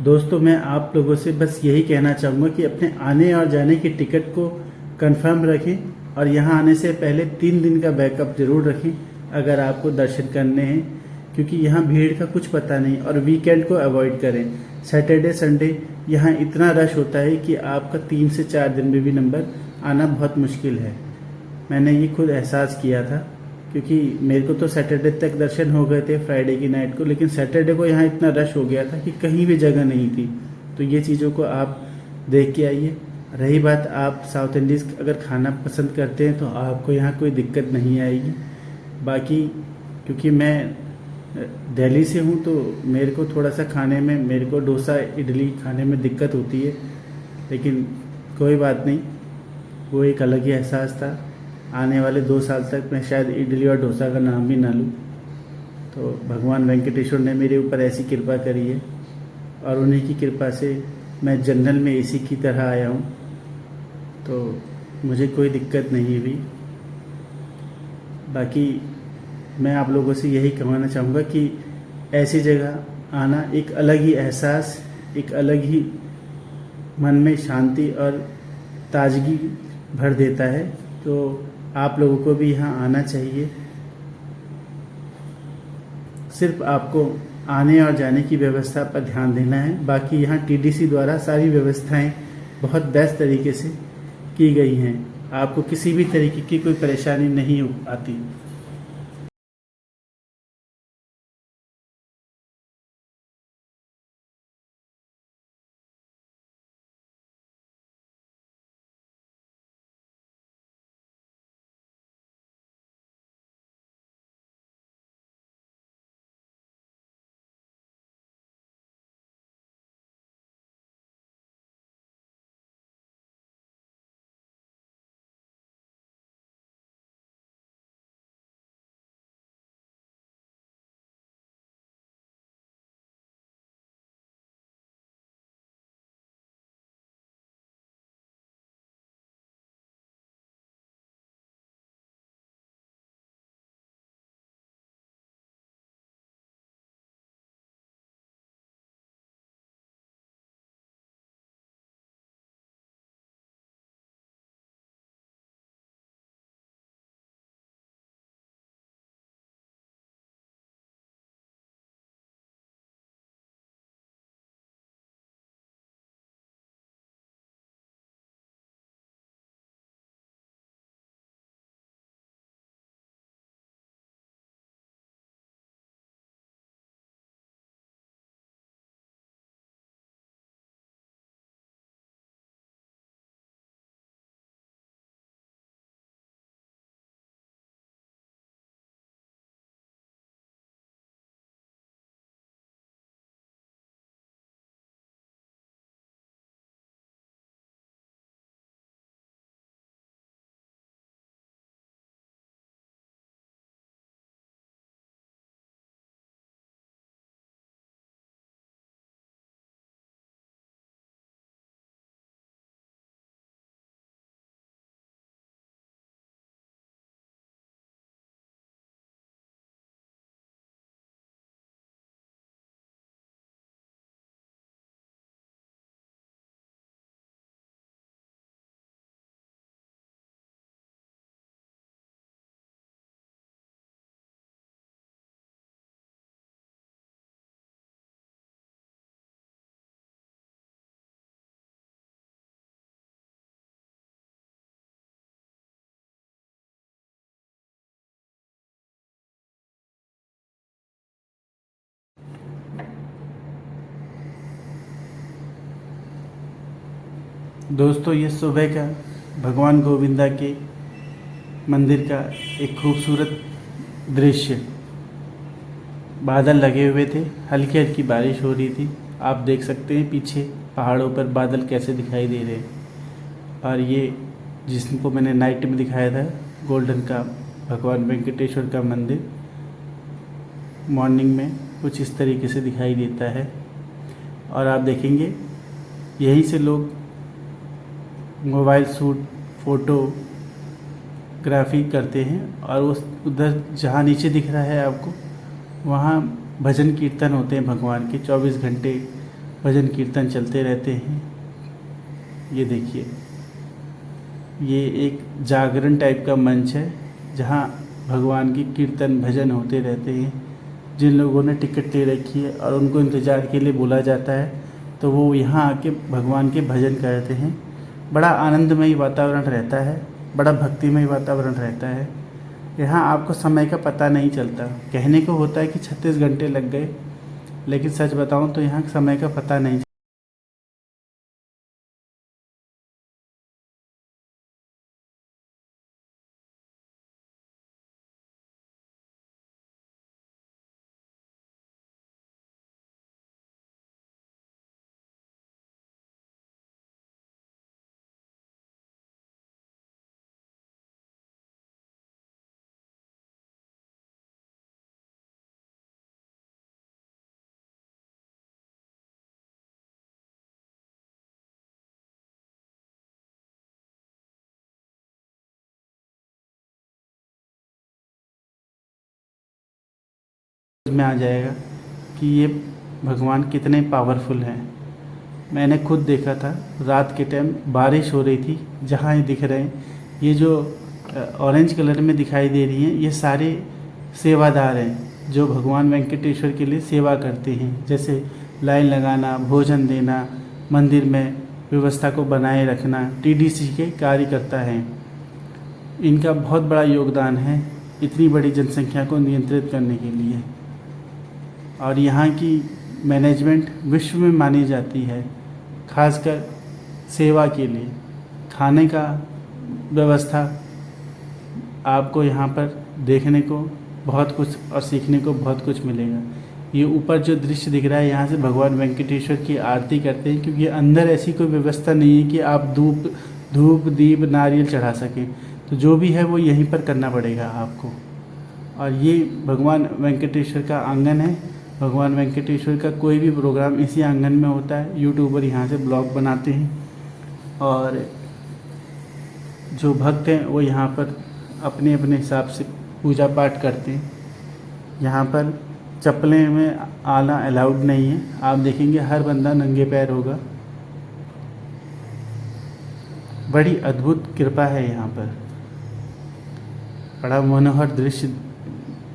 दोस्तों, मैं आप लोगों से बस यही कहना चाहूँगा कि अपने आने और जाने की टिकट को कंफर्म रखें, और यहाँ आने से पहले 3 दिन का बैकअप ज़रूर रखें अगर आपको दर्शन करने हैं, क्योंकि यहाँ भीड़ का कुछ पता नहीं। और वीकेंड को अवॉइड करें। सैटरडे संडे यहाँ इतना रश होता है कि आपका 3 से 4 दिन में भी नंबर आना बहुत मुश्किल है। मैंने ये खुद एहसास किया था, क्योंकि मेरे को तो सैटरडे तक दर्शन हो गए थे, फ्राइडे की नाइट को, लेकिन सैटरडे को यहाँ इतना रश हो गया था कि कहीं भी जगह नहीं थी। तो ये चीज़ों को आप देख के आइए। रही बात, आप साउथ इंडियंस अगर खाना पसंद करते हैं तो आपको यहाँ कोई दिक्कत नहीं आएगी। बाकी क्योंकि मैं दिल्ली से हूँ, तो मेरे को थोड़ा सा खाने में, मेरे को डोसा इडली खाने में दिक्कत होती है, लेकिन कोई बात नहीं, वो एक अलग ही एहसास था। आने वाले 2 साल तक मैं शायद इडली और डोसा का नाम भी ना लूँ। तो भगवान वेंकटेश्वर ने मेरे ऊपर ऐसी कृपा करी है, और उन्हीं की कृपा से मैं जनरल में एसी की तरह आया हूँ, तो मुझे कोई दिक्कत नहीं हुई। बाकी मैं आप लोगों से यही कहना चाहूँगा कि ऐसी जगह आना एक अलग ही एहसास, एक अलग ही मन में शांति और ताजगी भर देता है। तो आप लोगों को भी यहाँ आना चाहिए। सिर्फ आपको आने और जाने की व्यवस्था पर ध्यान देना है। बाकी यहाँ टीडीसी द्वारा सारी व्यवस्थाएं बहुत बेस्ट तरीके से की गई हैं। आपको किसी भी तरीके की कोई परेशानी नहीं आती। दोस्तों, ये सुबह का भगवान गोविंदा के मंदिर का एक खूबसूरत दृश्य। बादल लगे हुए थे, हल्की हल्की बारिश हो रही थी। आप देख सकते हैं पीछे पहाड़ों पर बादल कैसे दिखाई दे रहे हैं। और ये जिसको मैंने नाइट में दिखाया था, गोल्डन का भगवान वेंकटेश्वर का मंदिर, मॉर्निंग में कुछ इस तरीके से दिखाई देता है। और आप देखेंगे यहीं से लोग मोबाइल शूट, फोटोग्राफी करते हैं। और उस उधर जहाँ नीचे दिख रहा है आपको, वहाँ भजन कीर्तन होते हैं भगवान के। 24 घंटे भजन कीर्तन चलते रहते हैं। ये देखिए, ये एक जागरण टाइप का मंच है जहाँ भगवान की कीर्तन भजन होते रहते हैं। जिन लोगों ने टिकट ले रखी है और उनको इंतज़ार के लिए बोला जाता है, तो वो यहाँ आके भगवान के भजन करते हैं। बड़ा आनंदमयी वातावरण रहता है, बड़ा भक्तिमय वातावरण रहता है। यहाँ आपको समय का पता नहीं चलता। कहने को होता है कि 36 घंटे लग गए, लेकिन सच बताऊँ तो यहाँ समय का पता नहीं। में आ जाएगा कि ये भगवान कितने पावरफुल हैं। मैंने खुद देखा था, रात के टाइम बारिश हो रही थी। जहाँ ये दिख रहे हैं, ये जो ऑरेंज कलर में दिखाई दे रही हैं, ये सारे सेवादार हैं जो भगवान वेंकटेश्वर के लिए सेवा करते हैं। जैसे लाइन लगाना, भोजन देना, मंदिर में व्यवस्था को बनाए रखना, टीडीसी के कार्यकर्ता हैं। इनका बहुत बड़ा योगदान है इतनी बड़ी जनसंख्या को नियंत्रित करने के लिए। और यहाँ की मैनेजमेंट विश्व में मानी जाती है, खासकर सेवा के लिए। खाने का व्यवस्था आपको यहाँ पर देखने को बहुत कुछ और सीखने को बहुत कुछ मिलेगा। ये ऊपर जो दृश्य दिख रहा है, यहाँ से भगवान वेंकटेश्वर की आरती करते हैं, क्योंकि अंदर ऐसी कोई व्यवस्था नहीं है कि आप धूप दीप नारियल चढ़ा सकें। तो जो भी है वो यहीं पर करना पड़ेगा आपको। और ये भगवान वेंकटेश्वर का आंगन है। भगवान वेंकटेश्वर का कोई भी प्रोग्राम इसी आंगन में होता है। यूट्यूबर यहाँ से ब्लॉग बनाते हैं और जो भक्त हैं वो यहाँ पर अपने अपने हिसाब से पूजा पाठ करते हैं। यहाँ पर चप्पलें में आना अलाउड नहीं है। आप देखेंगे हर बंदा नंगे पैर होगा। बड़ी अद्भुत कृपा है यहाँ पर। बड़ा मनोहर दृश्य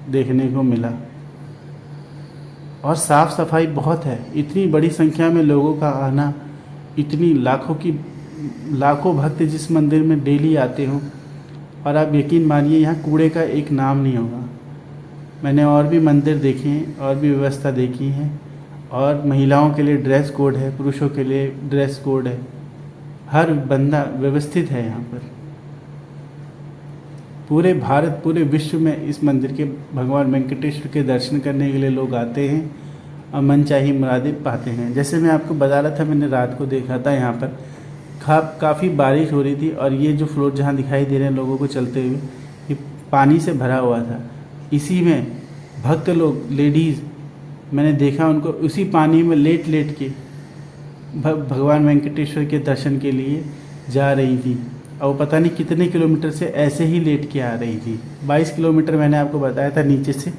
देखने को मिला। और साफ़ सफाई बहुत है। इतनी बड़ी संख्या में लोगों का आना, इतनी लाखों भक्त जिस मंदिर में डेली आते हों, और आप यकीन मानिए यहाँ कूड़े का एक नाम नहीं होगा। मैंने और भी मंदिर देखे हैं और भी व्यवस्था देखी है, और महिलाओं के लिए ड्रेस कोड है, पुरुषों के लिए ड्रेस कोड है। हर बंदा व्यवस्थित है यहाँ पर। पूरे भारत, पूरे विश्व में इस मंदिर के भगवान वेंकटेश्वर के दर्शन करने के लिए लोग आते हैं और मनचाही मुरादें पाते हैं। जैसे मैं आपको बता रहा था, मैंने रात को देखा था यहाँ पर काफ़ी बारिश हो रही थी, और ये जो फ्लोर जहाँ दिखाई दे रहे हैं लोगों को चलते हुए, ये पानी से भरा हुआ था। इसी में भक्त लोग, लेडीज़, मैंने देखा उनको उसी पानी में लेट लेट के भगवान वेंकटेश्वर के दर्शन के लिए जा रही थी। और वो पता नहीं कितने किलोमीटर से ऐसे ही लेट के आ रही थी। 22 किलोमीटर मैंने आपको बताया था नीचे से,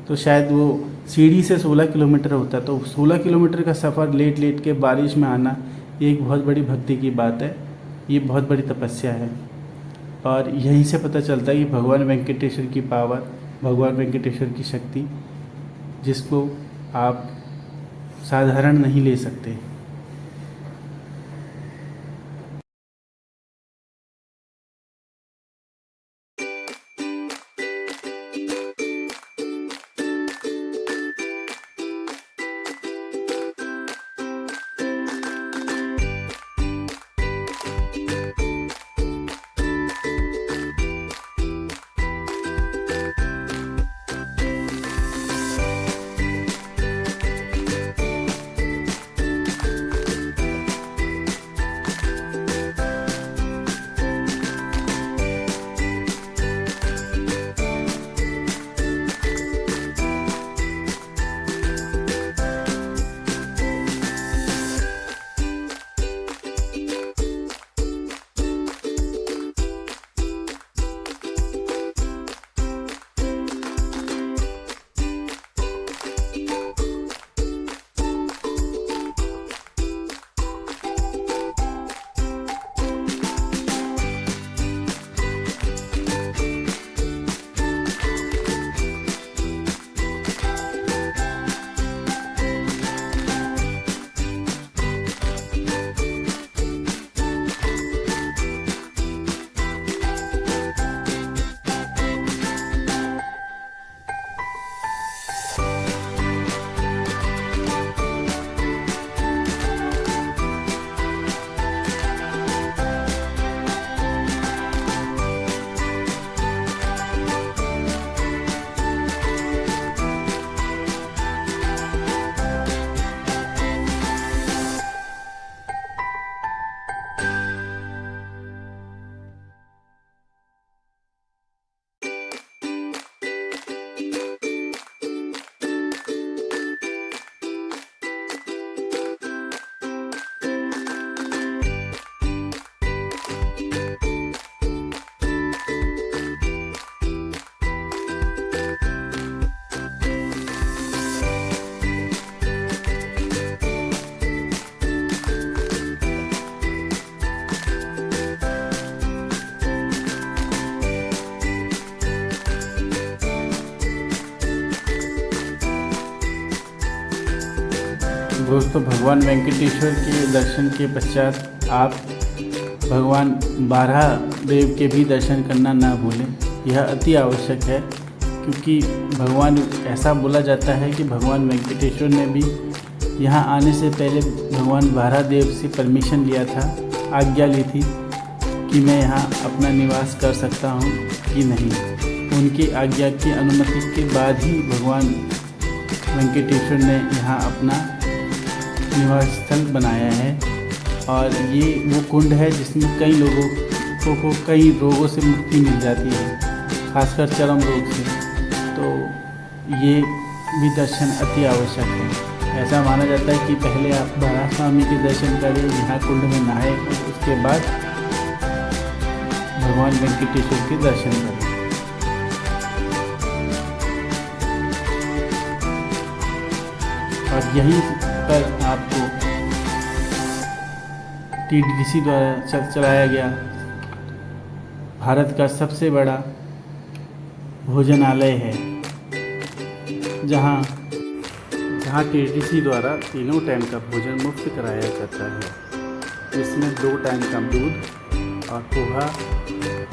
तो शायद वो सीढ़ी से 16 किलोमीटर होता। तो 16 किलोमीटर का सफ़र लेट लेट के बारिश में आना, ये एक बहुत बड़ी भक्ति की बात है। ये बहुत बड़ी तपस्या है। और यहीं से पता चलता है कि भगवान वेंकटेश्वर की पावर, भगवान वेंकटेश्वर की शक्ति, जिसको आप साधारण नहीं ले सकते। दोस्तों, भगवान वेंकटेश्वर के दर्शन के पश्चात आप भगवान बारह देव के भी दर्शन करना ना भूलें। यह अति आवश्यक है, क्योंकि भगवान ऐसा बोला जाता है कि भगवान वेंकटेश्वर ने भी यहाँ आने से पहले भगवान बारह देव से परमिशन लिया था, आज्ञा ली थी कि मैं यहाँ अपना निवास कर सकता हूँ कि नहीं। उनकी आज्ञा की अनुमति के बाद ही भगवान वेंकटेश्वर ने यहाँ अपना निवास स्थल बनाया है। और ये वो कुंड है जिसमें कई लोगों को कई रोगों से मुक्ति मिल जाती है, खासकर चर्म रोग से। तो ये भी दर्शन अति आवश्यक है। ऐसा माना जाता है कि पहले आप बारह स्वामी के दर्शन करें, यहाँ कुंड में नहाए, और उसके बाद भगवान वेंकटेश्वर के दर्शन करें। और यहीं पर आपको TDDC द्वारा चलाया गया भारत का सबसे बड़ा भोजनालय है, जहाँ TDDC द्वारा तीनों टाइम का भोजन मुफ्त कराया जाता है। इसमें 2 टाइम का दूध और पोहा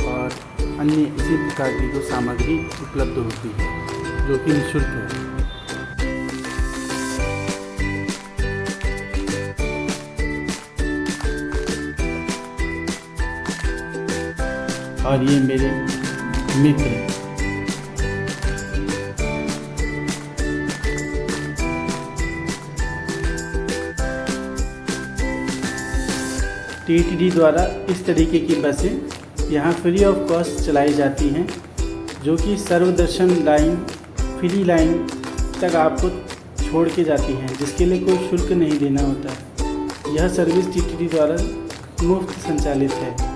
और अन्य इसी प्रकार की जो सामग्री उपलब्ध होती है, जो कि निःशुल्क है। और ये मेरे मित्र TTD द्वारा इस तरीके की बसें यहाँ फ्री ऑफ कॉस्ट चलाई जाती हैं, जो कि सर्वदर्शन लाइन फ्री लाइन तक आपको छोड़ के जाती हैं, जिसके लिए कोई शुल्क नहीं देना होता। यह सर्विस TTD द्वारा मुफ्त संचालित है।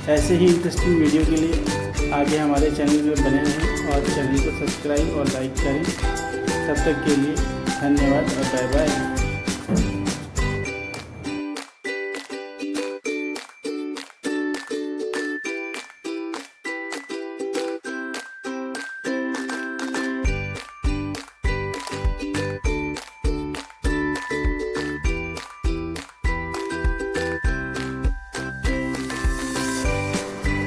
ऐसे ही इंटरेस्टिंग वीडियो के लिए आगे हमारे चैनल में बने रहें और चैनल को सब्सक्राइब और लाइक करें। तब तक के लिए धन्यवाद और बाय बाय।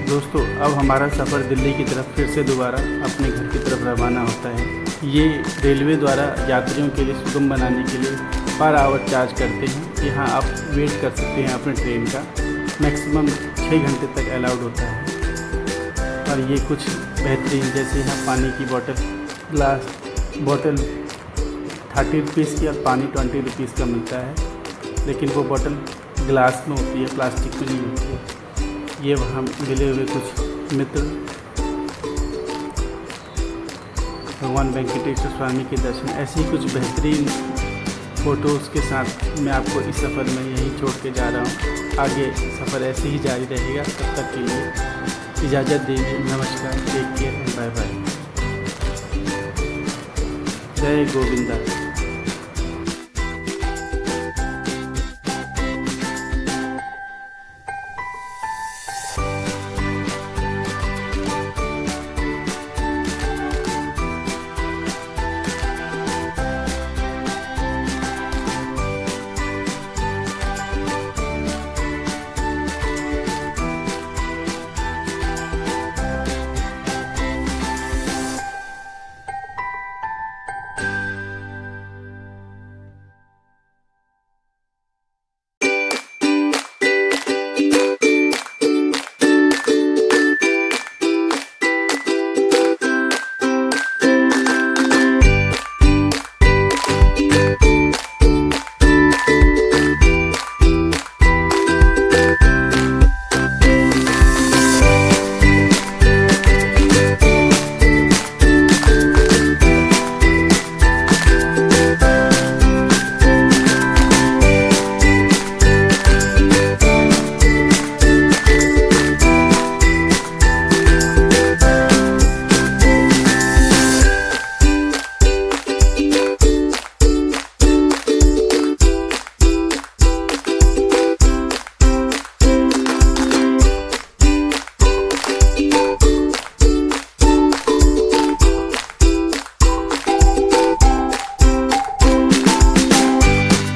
दोस्तों, अब हमारा सफ़र दिल्ली की तरफ फिर से दोबारा अपने घर की तरफ रवाना होता है। ये रेलवे द्वारा यात्रियों के लिए सुगम बनाने के लिए पर आवर चार्ज करते हैं। यहाँ आप वेट कर सकते हैं अपने ट्रेन का। मैक्सिमम 6 घंटे तक अलाउड होता है। और ये कुछ बेहतरीन, जैसे यहाँ पानी की ग्लास बॉटल 30 रुपीज़ की और पानी 20 रुपीज़ का मिलता है, लेकिन वो बॉटल ग्लास में होती है, प्लास्टिक में नहीं होती है। ये वहाँ मिले हुए कुछ मित्र भगवान वेंकटेश्वर स्वामी के दर्शन, ऐसी ही कुछ बेहतरीन फ़ोटोज़ के साथ मैं आपको इस सफ़र में यहीं छोड़ के जा रहा हूँ। आगे सफ़र ऐसे ही जारी रहेगा। तब तक के लिए इजाज़त दीजिए। नमस्कार, take care and bye bye. जय गोविंदा।